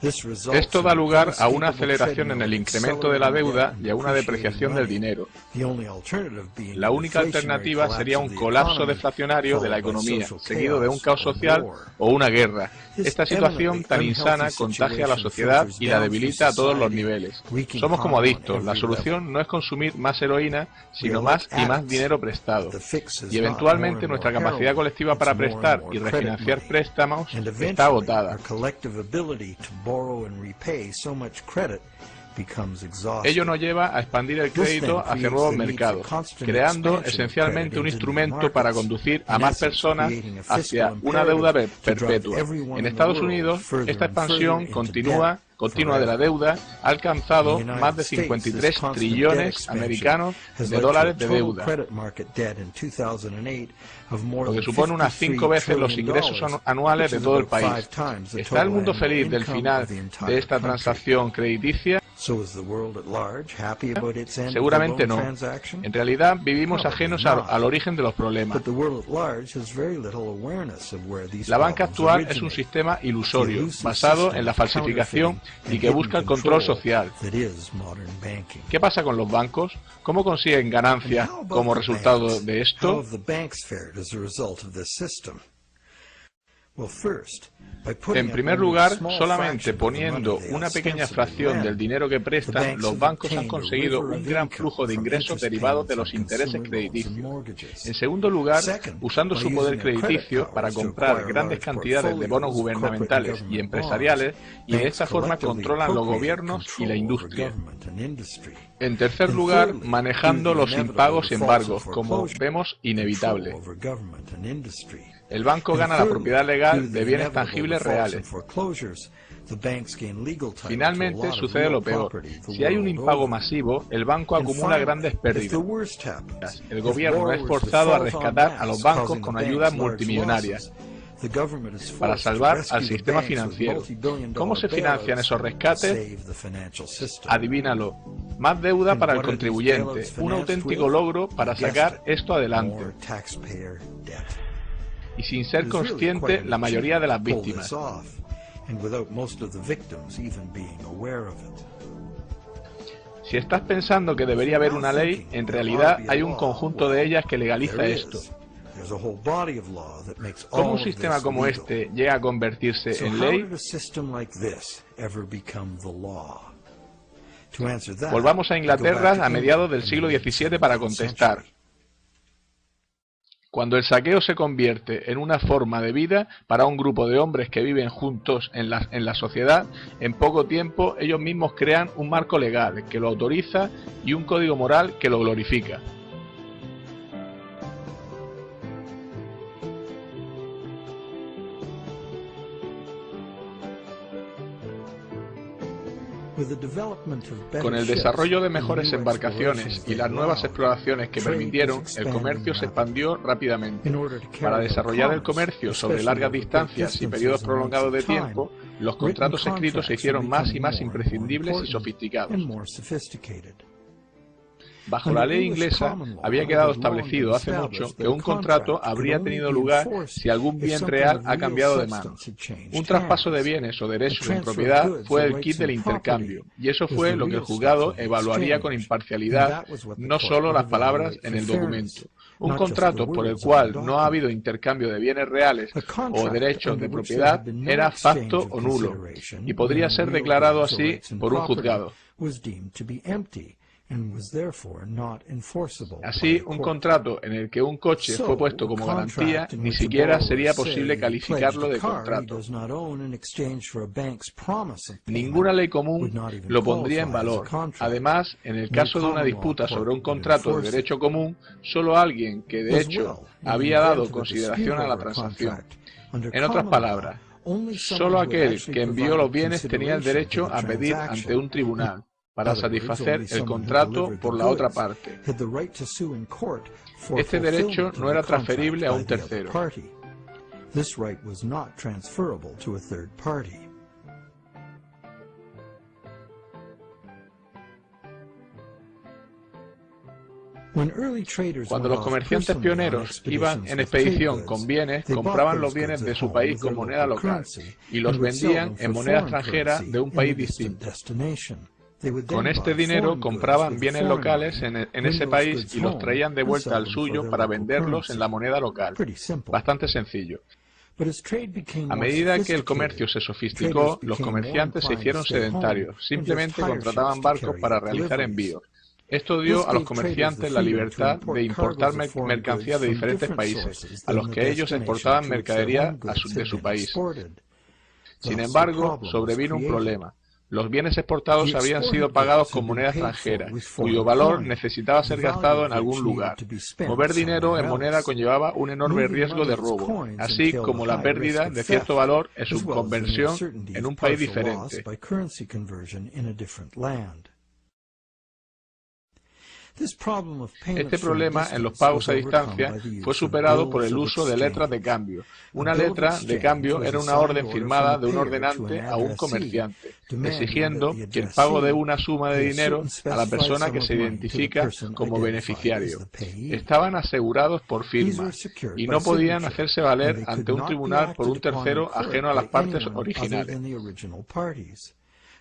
Esto da lugar a una aceleración en el incremento de la deuda y a una depreciación del dinero. La única alternativa sería un colapso deflacionario de la economía, seguido de un caos social o una guerra. Esta situación tan insana contagia a la sociedad y la debilita a todos los niveles. Somos como adictos. La solución no es consumir más heroína, sino más y más dinero prestado. Y eventualmente nuestra capacidad colectiva para prestar y refinanciar préstamos está agotada. Ello nos lleva a expandir el crédito hacia nuevos mercados, creando esencialmente un instrumento para conducir a más personas hacia una deuda perpetua. En Estados Unidos, esta expansión continua de la deuda ha alcanzado más de 53 trillones americanos de dólares de deuda, lo que supone unas 5 veces los ingresos anuales de todo el país. ¿Está el mundo feliz del final de esta transacción crediticia? Seguramente no. En realidad vivimos ajenos al origen de los problemas. La banca actual es un sistema ilusorio, basado en la falsificación y que busca el control social. ¿Qué pasa con los bancos? ¿Cómo consiguen ganancias como resultado de esto? En primer lugar, solamente poniendo una pequeña fracción del dinero que prestan, los bancos han conseguido un gran flujo de ingresos derivados de los intereses crediticios. En segundo lugar, usando su poder crediticio para comprar grandes cantidades de bonos gubernamentales y empresariales, y de esta forma controlan los gobiernos y la industria. En tercer lugar, manejando los impagos y embargos, como vemos inevitable. El banco gana la propiedad legal de bienes tangibles reales. Finalmente sucede lo peor. Si hay un impago masivo, el banco acumula grandes pérdidas. El gobierno es forzado a rescatar a los bancos con ayudas multimillonarias para salvar al sistema financiero. ¿Cómo se financian esos rescates? Adivínalo. Más deuda para el contribuyente. Un auténtico logro para sacar esto adelante. Y sin ser consciente la mayoría de las víctimas. Si estás pensando que debería haber una ley, en realidad hay un conjunto de ellas que legaliza esto. ¿Cómo un sistema como este llega a convertirse en ley? Volvamos a Inglaterra a mediados del siglo XVII para contestar. Cuando el saqueo se convierte en una forma de vida para un grupo de hombres que viven juntos en la sociedad, en poco tiempo ellos mismos crean un marco legal que lo autoriza y un código moral que lo glorifica. Con el desarrollo de mejores embarcaciones y las nuevas exploraciones que permitieron, el comercio se expandió rápidamente. Para desarrollar el comercio sobre largas distancias y periodos prolongados de tiempo, los contratos escritos se hicieron más y más imprescindibles y sofisticados. Bajo la ley inglesa había quedado establecido hace mucho que un contrato habría tenido lugar si algún bien real ha cambiado de manos. Un traspaso de bienes o derechos en propiedad fue el kit del intercambio, y eso fue lo que el juzgado evaluaría con imparcialidad, no solo las palabras en el documento. Un contrato por el cual no ha habido intercambio de bienes reales o derechos de propiedad era facto o nulo, y podría ser declarado así por un juzgado. Así, un contrato en el que un coche fue puesto como garantía ni siquiera sería posible calificarlo de contrato. Ninguna ley común lo pondría en valor. Además, en el caso de una disputa sobre un contrato de derecho común, solo alguien que de hecho había dado consideración a la transacción. En otras palabras, solo aquel que envió los bienes tenía el derecho a pedir ante un tribunal para satisfacer el contrato por la otra parte. Este derecho no era transferible a un tercero. Cuando los comerciantes pioneros iban en expedición con bienes, compraban los bienes de su país con moneda local y los vendían en moneda extranjera de un país distinto. Con este dinero compraban bienes locales en ese país y los traían de vuelta al suyo para venderlos en la moneda local. Bastante sencillo. A medida que el comercio se sofisticó, los comerciantes se hicieron sedentarios. Simplemente contrataban barcos para realizar envíos. Esto dio a los comerciantes la libertad de importar mercancías de diferentes países, a los que ellos exportaban mercadería de su país. Sin embargo, sobrevino un problema. Los bienes exportados habían sido pagados con moneda extranjera, cuyo valor necesitaba ser gastado en algún lugar. Mover dinero en moneda conllevaba un enorme riesgo de robo, así como la pérdida de cierto valor en su conversión en un país diferente. Este problema en los pagos a distancia fue superado por el uso de letras de cambio. Una letra de cambio era una orden firmada de un ordenante a un comerciante, exigiendo que el pago de una suma de dinero a la persona que se identifica como beneficiario. Estaban asegurados por firma y no podían hacerse valer ante un tribunal por un tercero ajeno a las partes originales.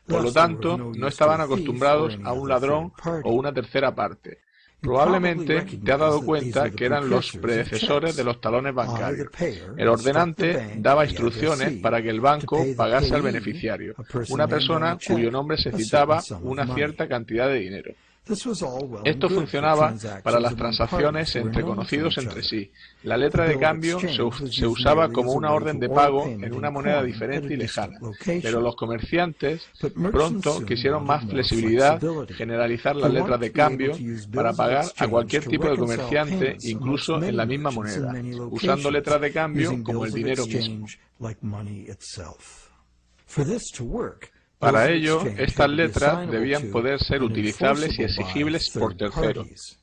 Por lo tanto, no estaban acostumbrados a un ladrón o una tercera parte. Probablemente te has dado cuenta que eran los predecesores de los talones bancarios. El ordenante daba instrucciones para que el banco pagase al beneficiario, una persona cuyo nombre se citaba una cierta cantidad de dinero. Esto funcionaba para las transacciones entre conocidos entre sí. La letra de cambio se usaba como una orden de pago en una moneda diferente y lejana, pero los comerciantes pronto quisieron más flexibilidad, generalizar las letras de cambio para pagar a cualquier tipo de comerciante, incluso en la misma moneda, usando letras de cambio como el dinero mismo. Para ello, estas letras debían poder ser utilizables y exigibles por terceros.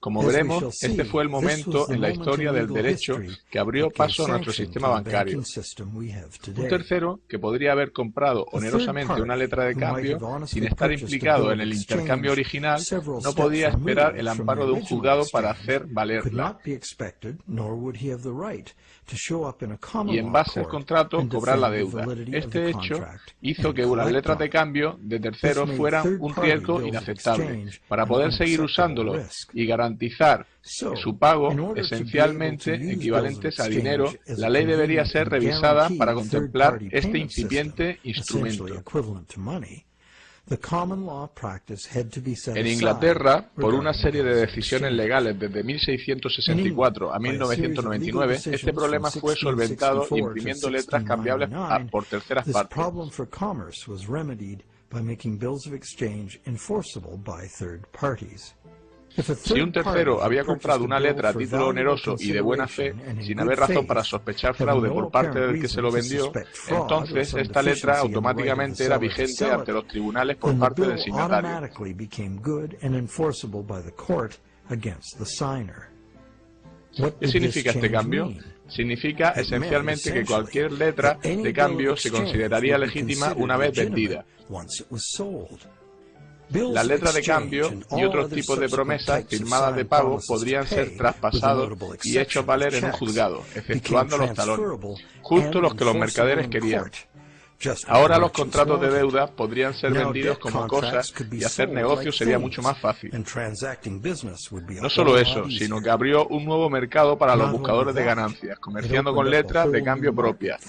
Como veremos, este fue el momento en la historia del derecho que abrió paso a nuestro sistema bancario. Un tercero, que podría haber comprado onerosamente una letra de cambio sin estar implicado en el intercambio original, no podía esperar el amparo de un juzgado para hacer valerla, y en base al contrato cobrar la deuda. Este hecho hizo que las letras de cambio de terceros fueran un riesgo inaceptable. Para poder seguir usándolo y garantizar su pago, esencialmente equivalentes a dinero, la ley debería ser revisada para contemplar este incipiente instrumento. En Inglaterra, por una serie de decisiones legales desde 1664 a 1999, este problema fue solventado imprimiendo letras cambiables por terceras partes. Si un tercero había comprado una letra a título oneroso y de buena fe, sin haber razón para sospechar fraude por parte del que se lo vendió, entonces esta letra automáticamente era vigente ante los tribunales por parte del signatario. ¿Qué significa este cambio? Significa esencialmente que cualquier letra de cambio se consideraría legítima una vez vendida. Las letras de cambio y otros tipos de promesas firmadas de pago podrían ser traspasados y hechos valer en un juzgado, exceptuando los talones, justo los que los mercaderes querían. Ahora los contratos de deuda podrían ser vendidos como cosas y hacer negocios sería mucho más fácil. No solo eso, sino que abrió un nuevo mercado para los buscadores de ganancias, comerciando con letras de cambio propias.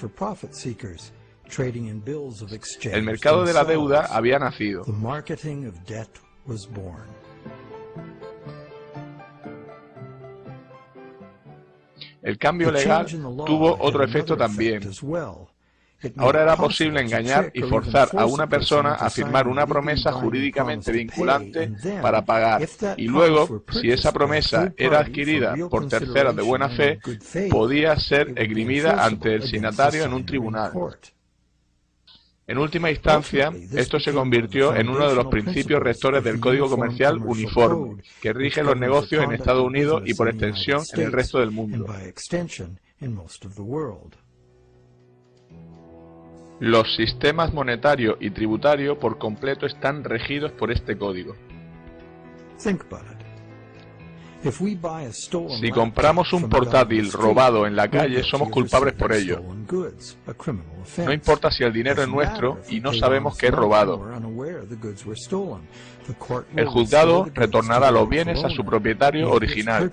El mercado de la deuda había nacido. El cambio legal tuvo otro efecto también. Ahora era posible engañar y forzar a una persona a firmar una promesa jurídicamente vinculante para pagar, y luego, si esa promesa era adquirida por terceros de buena fe, podía ser esgrimida ante el signatario en un tribunal. En última instancia, esto se convirtió en uno de los principios rectores del Código Comercial uniforme, que rige los negocios en Estados Unidos y por extensión en el resto del mundo. Los sistemas monetario y tributario por completo están regidos por este código. Si compramos un portátil robado en la calle, somos culpables por ello. No importa si el dinero es nuestro y no sabemos que es robado. El juzgado retornará los bienes a su propietario original.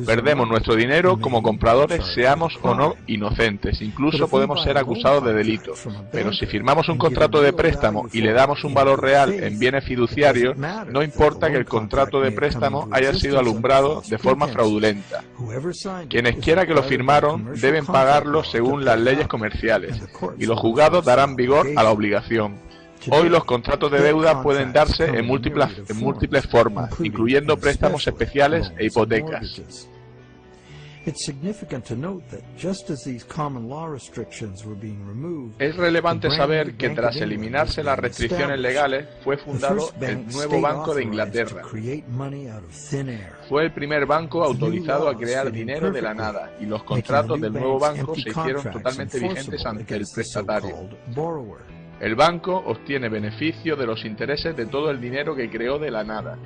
Perdemos nuestro dinero como compradores, seamos o no inocentes. Incluso podemos ser acusados de delito. Pero si firmamos un contrato de préstamo y le damos un valor real en bienes fiduciarios, no importa que el contrato de préstamo haya sido alumbrado de forma fraudulenta. Quienes quiera que lo firmaron deben pagarlo según las leyes comerciales, y los juzgados darán vigor a la obligación. Hoy los contratos de deuda pueden darse en múltiples formas, incluyendo préstamos especiales e hipotecas. Es relevante saber que tras eliminarse las restricciones legales, fue fundado el nuevo Banco de Inglaterra. Fue el primer banco autorizado a crear dinero de la nada, y los contratos del nuevo banco se hicieron totalmente vigentes ante el prestatario. El banco obtiene beneficio de los intereses de todo el dinero que creó de la nada.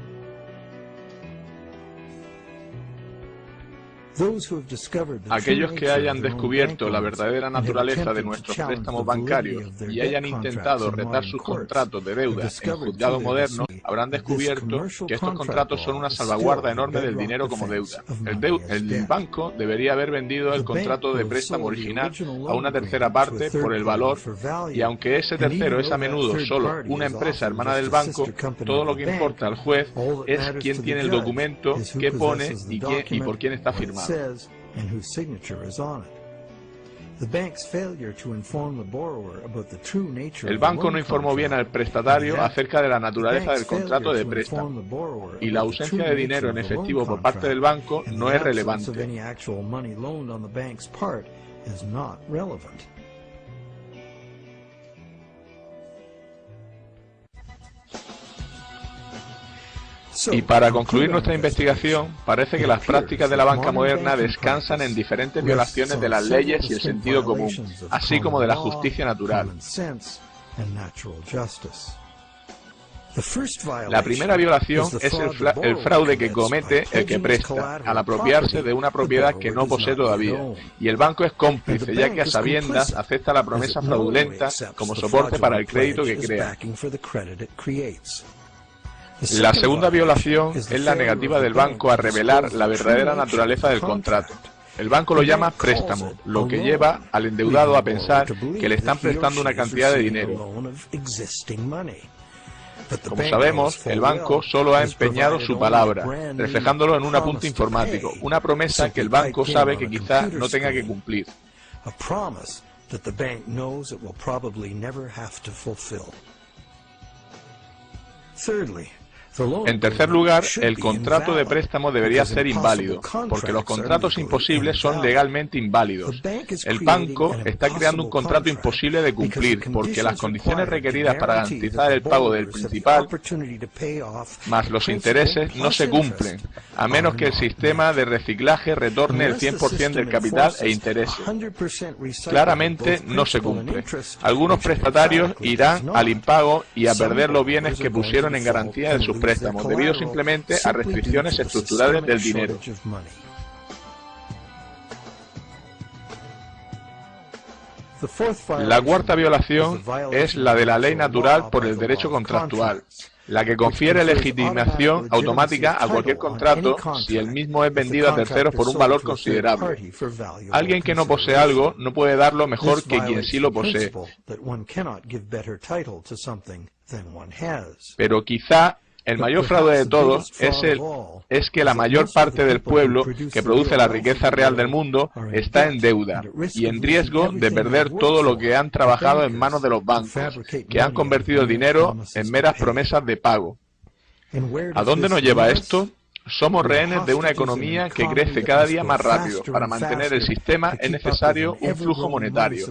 Aquellos que hayan descubierto la verdadera naturaleza de nuestros préstamos bancarios y hayan intentado retar sus contratos de deuda en juzgados modernos, habrán descubierto que estos contratos son una salvaguarda enorme del dinero como deuda. El banco debería haber vendido el contrato de préstamo original a una tercera parte por el valor, y aunque ese tercero es a menudo solo una empresa hermana del banco, todo lo que importa al juez es quién tiene el documento, qué pone y por quién está firmado. El banco no informó bien al prestatario acerca de la naturaleza del contrato de préstamo, y la ausencia de dinero en efectivo por parte del banco no es relevante. Y para concluir nuestra investigación, parece que las prácticas de la banca moderna descansan en diferentes violaciones de las leyes y el sentido común, así como de la justicia natural. La primera violación es el fraude que comete el que presta, al apropiarse de una propiedad que no posee todavía, y el banco es cómplice, ya que a sabiendas acepta la promesa fraudulenta como soporte para el crédito que crea. La segunda violación es la negativa del banco a revelar la verdadera naturaleza del contrato. El banco lo llama préstamo, lo que lleva al endeudado a pensar que le están prestando una cantidad de dinero. Como sabemos, el banco solo ha empeñado su palabra, reflejándolo en un apunte informático, una promesa que el banco sabe que quizá no tenga que cumplir. En tercer lugar, el contrato de préstamo debería ser inválido, porque los contratos imposibles son legalmente inválidos. El banco está creando un contrato imposible de cumplir, porque las condiciones requeridas para garantizar el pago del principal, más los intereses, no se cumplen, a menos que el sistema de reciclaje retorne el 100% del capital e intereses. Claramente no se cumple. Algunos prestatarios irán al impago y a perder los bienes que pusieron en garantía de sus préstamos, debido simplemente a restricciones estructurales del dinero. La cuarta violación es la de la ley natural por el derecho contractual, la que confiere legitimación automática a cualquier contrato si el mismo es vendido a terceros por un valor considerable. Alguien que no posee algo no puede darlo mejor que quien sí lo posee. Pero quizá el mayor fraude de todos es que la mayor parte del pueblo que produce la riqueza real del mundo está en deuda y en riesgo de perder todo lo que han trabajado en manos de los bancos, que han convertido el dinero en meras promesas de pago. ¿A dónde nos lleva esto? Somos rehenes de una economía que crece cada día más rápido. Para mantener el sistema es necesario un flujo monetario.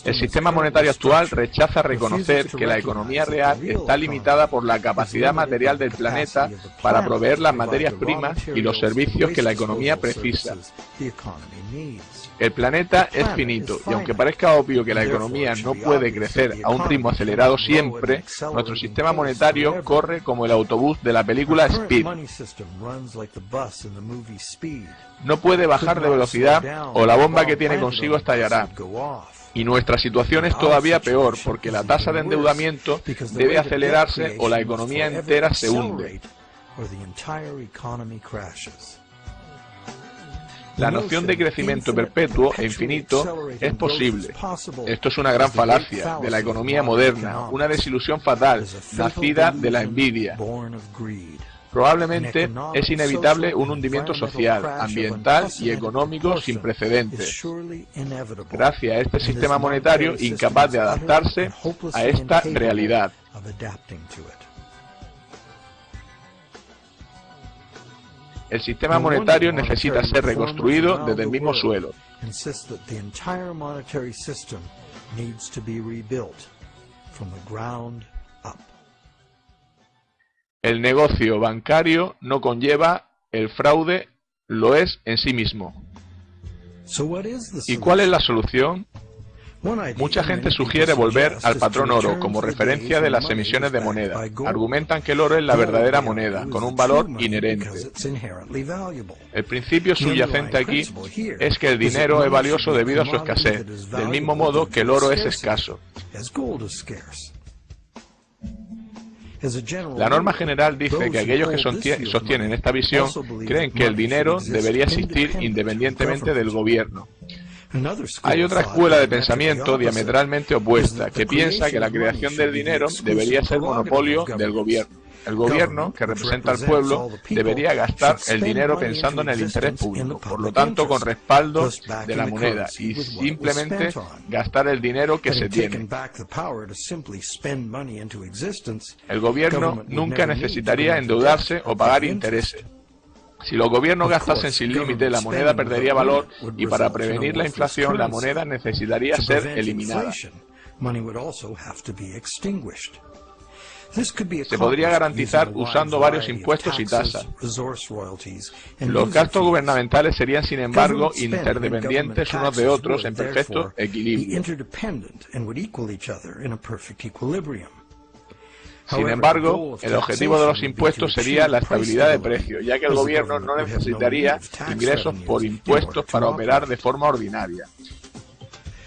El sistema monetario actual rechaza reconocer que la economía real está limitada por la capacidad material del planeta para proveer las materias primas y los servicios que la economía precisa. El planeta es finito, y aunque parezca obvio que la economía no puede crecer a un ritmo acelerado siempre, nuestro sistema monetario corre como el autobús de la película Speed. No puede bajar de velocidad o la bomba que tiene consigo estallará. Y nuestra situación es todavía peor, porque la tasa de endeudamiento debe acelerarse o la economía entera se hunde. La noción de crecimiento perpetuo e infinito es posible. Esto es una gran falacia de la economía moderna, una desilusión fatal, nacida de la envidia. Probablemente es inevitable un hundimiento social, ambiental y económico sin precedentes, gracias a este sistema monetario incapaz de adaptarse a esta realidad. El sistema monetario necesita ser reconstruido desde el mismo suelo. El negocio bancario no conlleva el fraude, lo es en sí mismo. ¿Y cuál es la solución? Mucha gente sugiere volver al patrón oro como referencia de las emisiones de moneda. Argumentan que el oro es la verdadera moneda, con un valor inherente. El principio subyacente aquí es que el dinero es valioso debido a su escasez, del mismo modo que el oro es escaso. La norma general dice que aquellos que sostienen esta visión creen que el dinero debería existir independientemente del gobierno. Hay otra escuela de pensamiento diametralmente opuesta, que piensa que la creación del dinero debería ser monopolio del gobierno. El gobierno, que representa al pueblo, debería gastar el dinero pensando en el interés público, por lo tanto con respaldo de la moneda, y simplemente gastar el dinero que se tiene. El gobierno nunca necesitaría endeudarse o pagar intereses. Si los gobiernos gastasen sin límite, la moneda perdería valor y para prevenir la inflación, la moneda necesitaría ser eliminada. Se podría garantizar usando varios impuestos y tasas. Los gastos gubernamentales serían, sin embargo, interdependientes unos de otros en perfecto equilibrio. Sin embargo, el objetivo de los impuestos sería la estabilidad de precios, ya que el gobierno no necesitaría ingresos por impuestos para operar de forma ordinaria.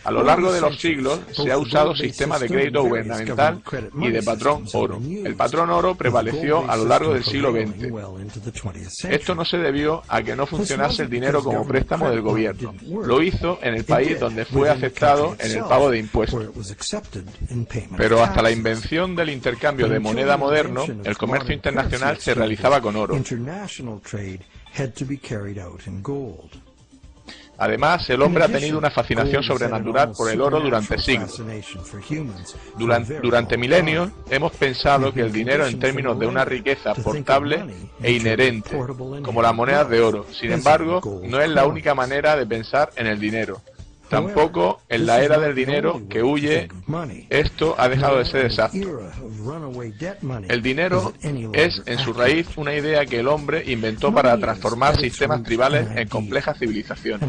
A lo largo de los siglos se ha usado sistema de crédito gubernamental y de patrón oro. El patrón oro prevaleció a lo largo del siglo XX. Esto no se debió a que no funcionase el dinero como préstamo del gobierno. Lo hizo en el país donde fue aceptado en el pago de impuestos. Pero hasta la invención del intercambio de moneda moderno, el comercio internacional se realizaba con oro. Además, el hombre ha tenido una fascinación sobrenatural por el oro durante siglos. Durante milenios hemos pensado que el dinero en términos de una riqueza portable e inherente, como las monedas de oro. Sin embargo, no es la única manera de pensar en el dinero. Tampoco en la era del dinero que huye, esto ha dejado de ser exacto. El dinero es en su raíz una idea que el hombre inventó para transformar sistemas tribales en complejas civilizaciones.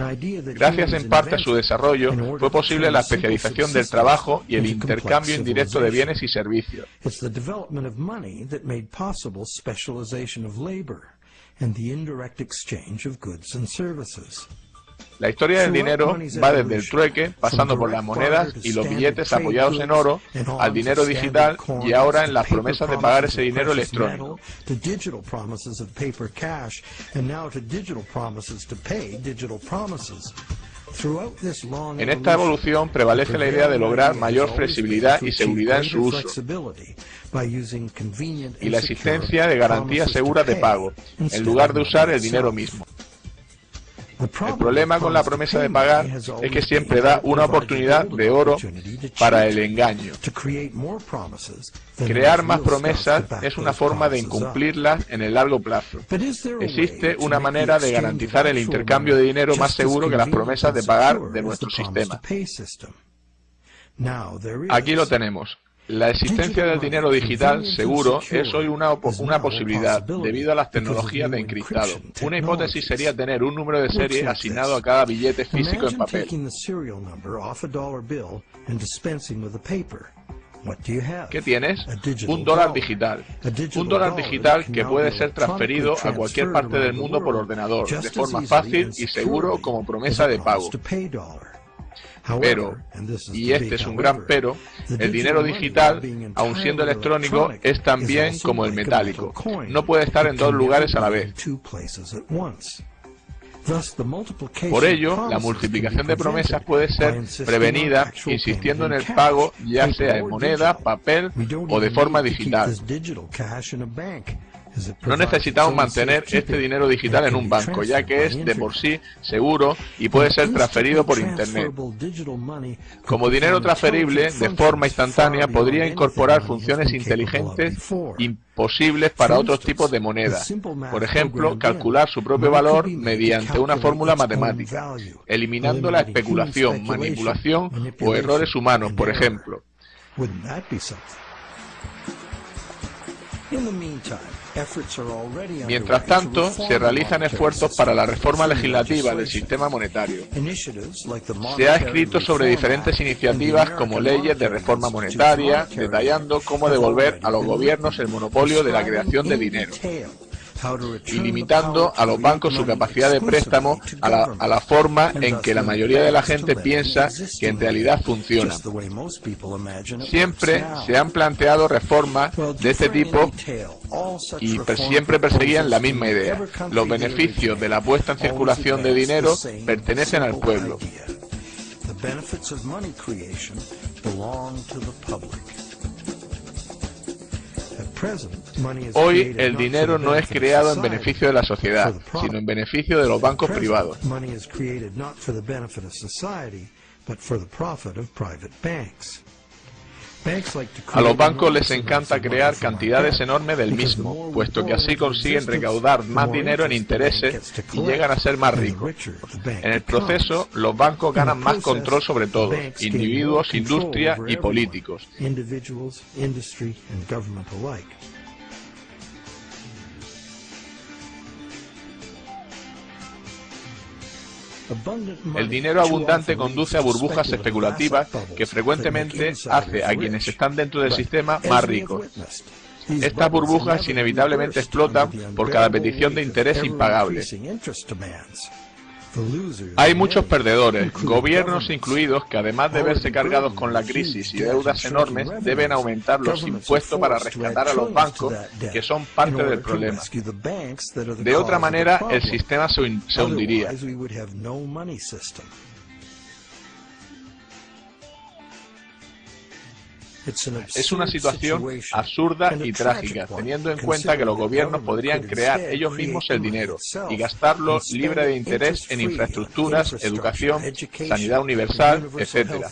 Gracias en parte a su desarrollo, fue posible la especialización del trabajo y el intercambio indirecto de bienes y servicios. La historia del dinero va desde el trueque, pasando por las monedas y los billetes apoyados en oro, al dinero digital y ahora en las promesas de pagar ese dinero electrónico. En esta evolución prevalece la idea de lograr mayor flexibilidad y seguridad en su uso, y la existencia de garantías seguras de pago, en lugar de usar el dinero mismo. El problema con la promesa de pagar es que siempre da una oportunidad de oro para el engaño. Crear más promesas es una forma de incumplirlas en el largo plazo. Existe una manera de garantizar el intercambio de dinero más seguro que las promesas de pagar de nuestro sistema. Aquí lo tenemos. La existencia del dinero digital seguro es hoy una posibilidad debido a las tecnologías de encriptado. Una hipótesis sería tener un número de serie asignado a cada billete físico en papel. ¿Qué tienes? Un dólar digital. Un dólar digital que puede ser transferido a cualquier parte del mundo por ordenador, de forma fácil y seguro como promesa de pago. Pero, y este es un gran pero, el dinero digital, aun siendo electrónico, es tan bien como el metálico. No puede estar en dos lugares a la vez. Por ello, la multiplicación de promesas puede ser prevenida insistiendo en el pago, ya sea en moneda, papel o de forma digital. No necesitamos mantener este dinero digital en un banco, ya que es de por sí seguro y puede ser transferido por Internet. Como dinero transferible, de forma instantánea, podría incorporar funciones inteligentes imposibles para otros tipos de moneda. Por ejemplo, calcular su propio valor mediante una fórmula matemática, eliminando la especulación, manipulación o errores humanos, por ejemplo. Mientras tanto, se realizan esfuerzos para la reforma legislativa del sistema monetario. Se ha escrito sobre diferentes iniciativas como leyes de reforma monetaria, detallando cómo devolver a los gobiernos el monopolio de la creación de dinero y limitando a los bancos su capacidad de préstamo a la forma en que la mayoría de la gente piensa que en realidad funciona. Siempre se han planteado reformas de este tipo y siempre perseguían la misma idea. Los beneficios de la puesta en circulación de dinero pertenecen al pueblo. Hoy el dinero no es creado en beneficio de la sociedad, sino en beneficio de los bancos privados. A los bancos les encanta crear cantidades enormes del mismo, puesto que así consiguen recaudar más dinero en intereses y llegan a ser más ricos. En el proceso, los bancos ganan más control sobre todos, individuos, industria y políticos. El dinero abundante conduce a burbujas especulativas que frecuentemente hace a quienes están dentro del sistema más ricos. Estas burbujas inevitablemente explotan por cada petición de interés impagable. Hay muchos perdedores, gobiernos incluidos, que además de verse cargados con la crisis y deudas enormes, deben aumentar los impuestos para rescatar a los bancos, que son parte del problema. De otra manera, el sistema se hundiría. Es una situación absurda y trágica, teniendo en cuenta que los gobiernos podrían crear ellos mismos el dinero y gastarlo libre de interés en infraestructuras, educación, sanidad universal, etc.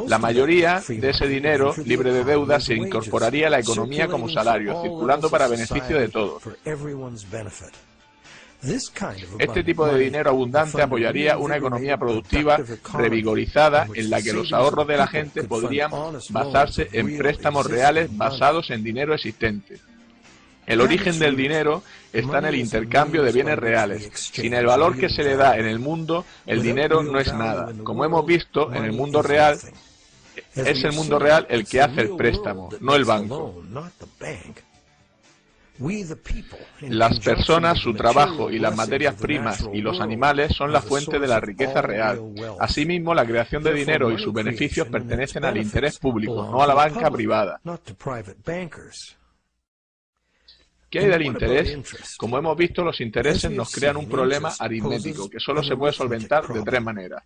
La mayoría de ese dinero, libre de deuda, se incorporaría a la economía como salario, circulando para beneficio de todos. Este tipo de dinero abundante apoyaría una economía productiva revigorizada en la que los ahorros de la gente podrían basarse en préstamos reales basados en dinero existente. El origen del dinero está en el intercambio de bienes reales. Sin el valor que se le da en el mundo, el dinero no es nada. Como hemos visto, en el mundo real, es el mundo real el que hace el préstamo, no el banco. Las personas, su trabajo y las materias primas y los animales son la fuente de la riqueza real. Asimismo, la creación de dinero y sus beneficios pertenecen al interés público, no a la banca privada. ¿Qué hay del interés? Como hemos visto, los intereses nos crean un problema aritmético que solo se puede solventar de tres maneras.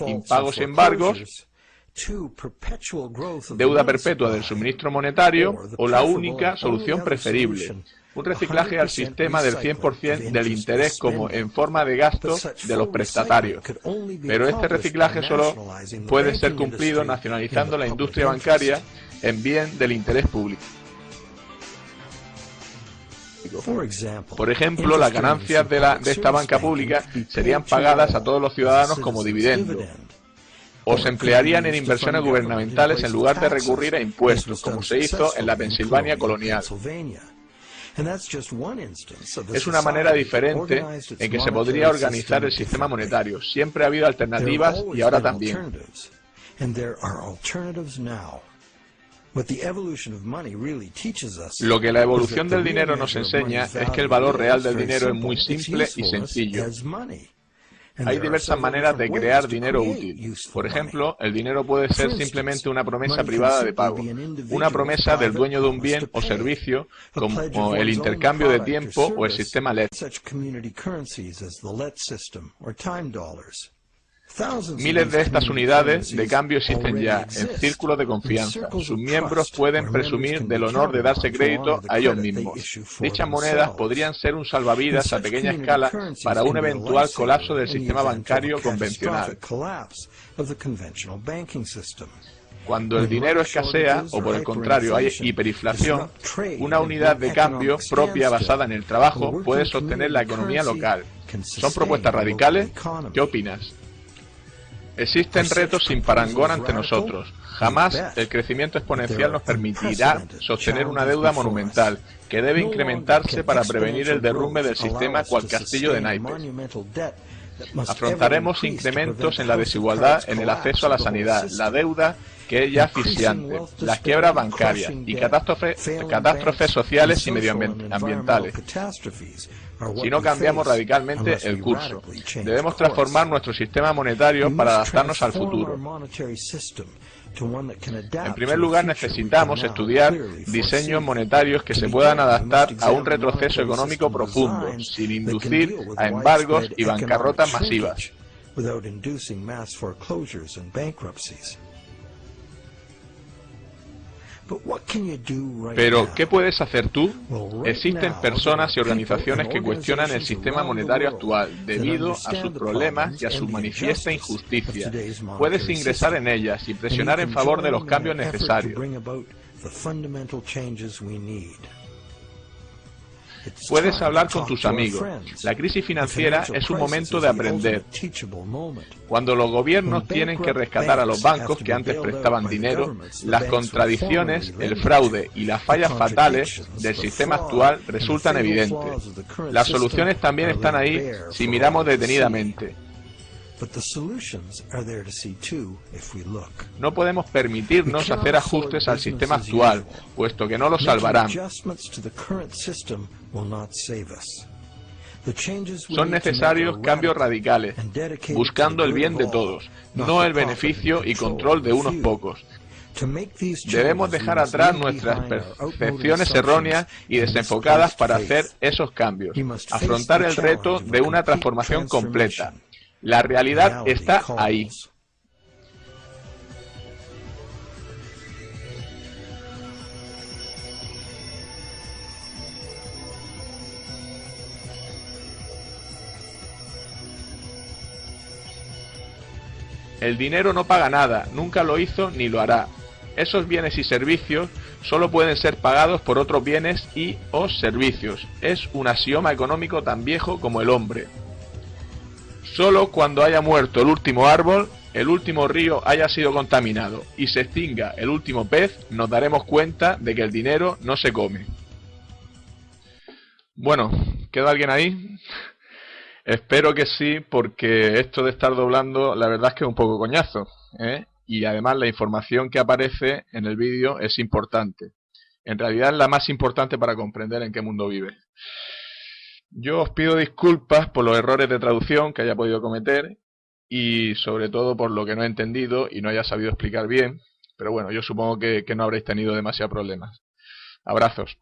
Impagos y embargos, deuda perpetua del suministro monetario o la única solución preferible, un reciclaje al sistema del 100% del interés como en forma de gasto de los prestatarios. Pero este reciclaje solo puede ser cumplido nacionalizando la industria bancaria en bien del interés público. Por ejemplo, las ganancias de esta banca pública serían pagadas a todos los ciudadanos como dividendo, o se emplearían en inversiones gubernamentales en lugar de recurrir a impuestos, como se hizo en la Pensilvania colonial. Es una manera diferente en que se podría organizar el sistema monetario. Siempre ha habido alternativas y ahora también. Lo que la evolución del dinero nos enseña es que el valor real del dinero es muy simple y sencillo. Hay diversas maneras de crear dinero útil. Por ejemplo, el dinero puede ser simplemente una promesa privada de pago, una promesa del dueño de un bien o servicio, como el intercambio de tiempo o el sistema LED. Miles de estas unidades de cambio existen ya, en círculos de confianza. Sus miembros pueden presumir del honor de darse crédito a ellos mismos. Dichas monedas podrían ser un salvavidas a pequeña escala para un eventual colapso del sistema bancario convencional. Cuando el dinero escasea, o por el contrario hay hiperinflación, una unidad de cambio propia basada en el trabajo puede sostener la economía local. ¿Son propuestas radicales? ¿Qué opinas? Existen retos sin parangón ante nosotros. Jamás el crecimiento exponencial nos permitirá sostener una deuda monumental, que debe incrementarse para prevenir el derrumbe del sistema cual castillo de naipes. Afrontaremos incrementos en la desigualdad en el acceso a la sanidad, la deuda, que es ya asfixiante, las quiebras bancarias y catástrofes sociales y medioambientales. Si no cambiamos radicalmente el curso, debemos transformar nuestro sistema monetario para adaptarnos al futuro. En primer lugar, necesitamos estudiar diseños monetarios que se puedan adaptar a un retroceso económico profundo, sin inducir a embargos y bancarrotas masivas. Pero, ¿qué puedes hacer tú? Existen personas y organizaciones que cuestionan el sistema monetario actual debido a sus problemas y a su manifiesta injusticia. Puedes ingresar en ellas y presionar en favor de los cambios necesarios. Puedes hablar con tus amigos. La crisis financiera es un momento de aprender. Cuando los gobiernos tienen que rescatar a los bancos que antes prestaban dinero, las contradicciones, el fraude y las fallas fatales del sistema actual resultan evidentes. Las soluciones también están ahí si miramos detenidamente. No podemos permitirnos hacer ajustes al sistema actual, puesto que no lo salvarán. Son necesarios cambios radicales, buscando el bien de todos, no el beneficio y control de unos pocos. Debemos dejar atrás nuestras percepciones erróneas y desenfocadas para hacer esos cambios, afrontar el reto de una transformación completa. La realidad está ahí. El dinero no paga nada, nunca lo hizo ni lo hará. Esos bienes y servicios solo pueden ser pagados por otros bienes y o servicios. Es un axioma económico tan viejo como el hombre. Solo cuando haya muerto el último árbol, el último río haya sido contaminado y se extinga el último pez, nos daremos cuenta de que el dinero no se come. Bueno, ¿queda alguien ahí? Espero que sí, porque esto de estar doblando, la verdad es que es un poco coñazo, ¿eh? Y además la información que aparece en el vídeo es importante. En realidad es la más importante para comprender en qué mundo vive. Yo os pido disculpas por los errores de traducción que haya podido cometer y sobre todo por lo que no he entendido y no haya sabido explicar bien, pero bueno, yo supongo que no habréis tenido demasiados problemas. Abrazos.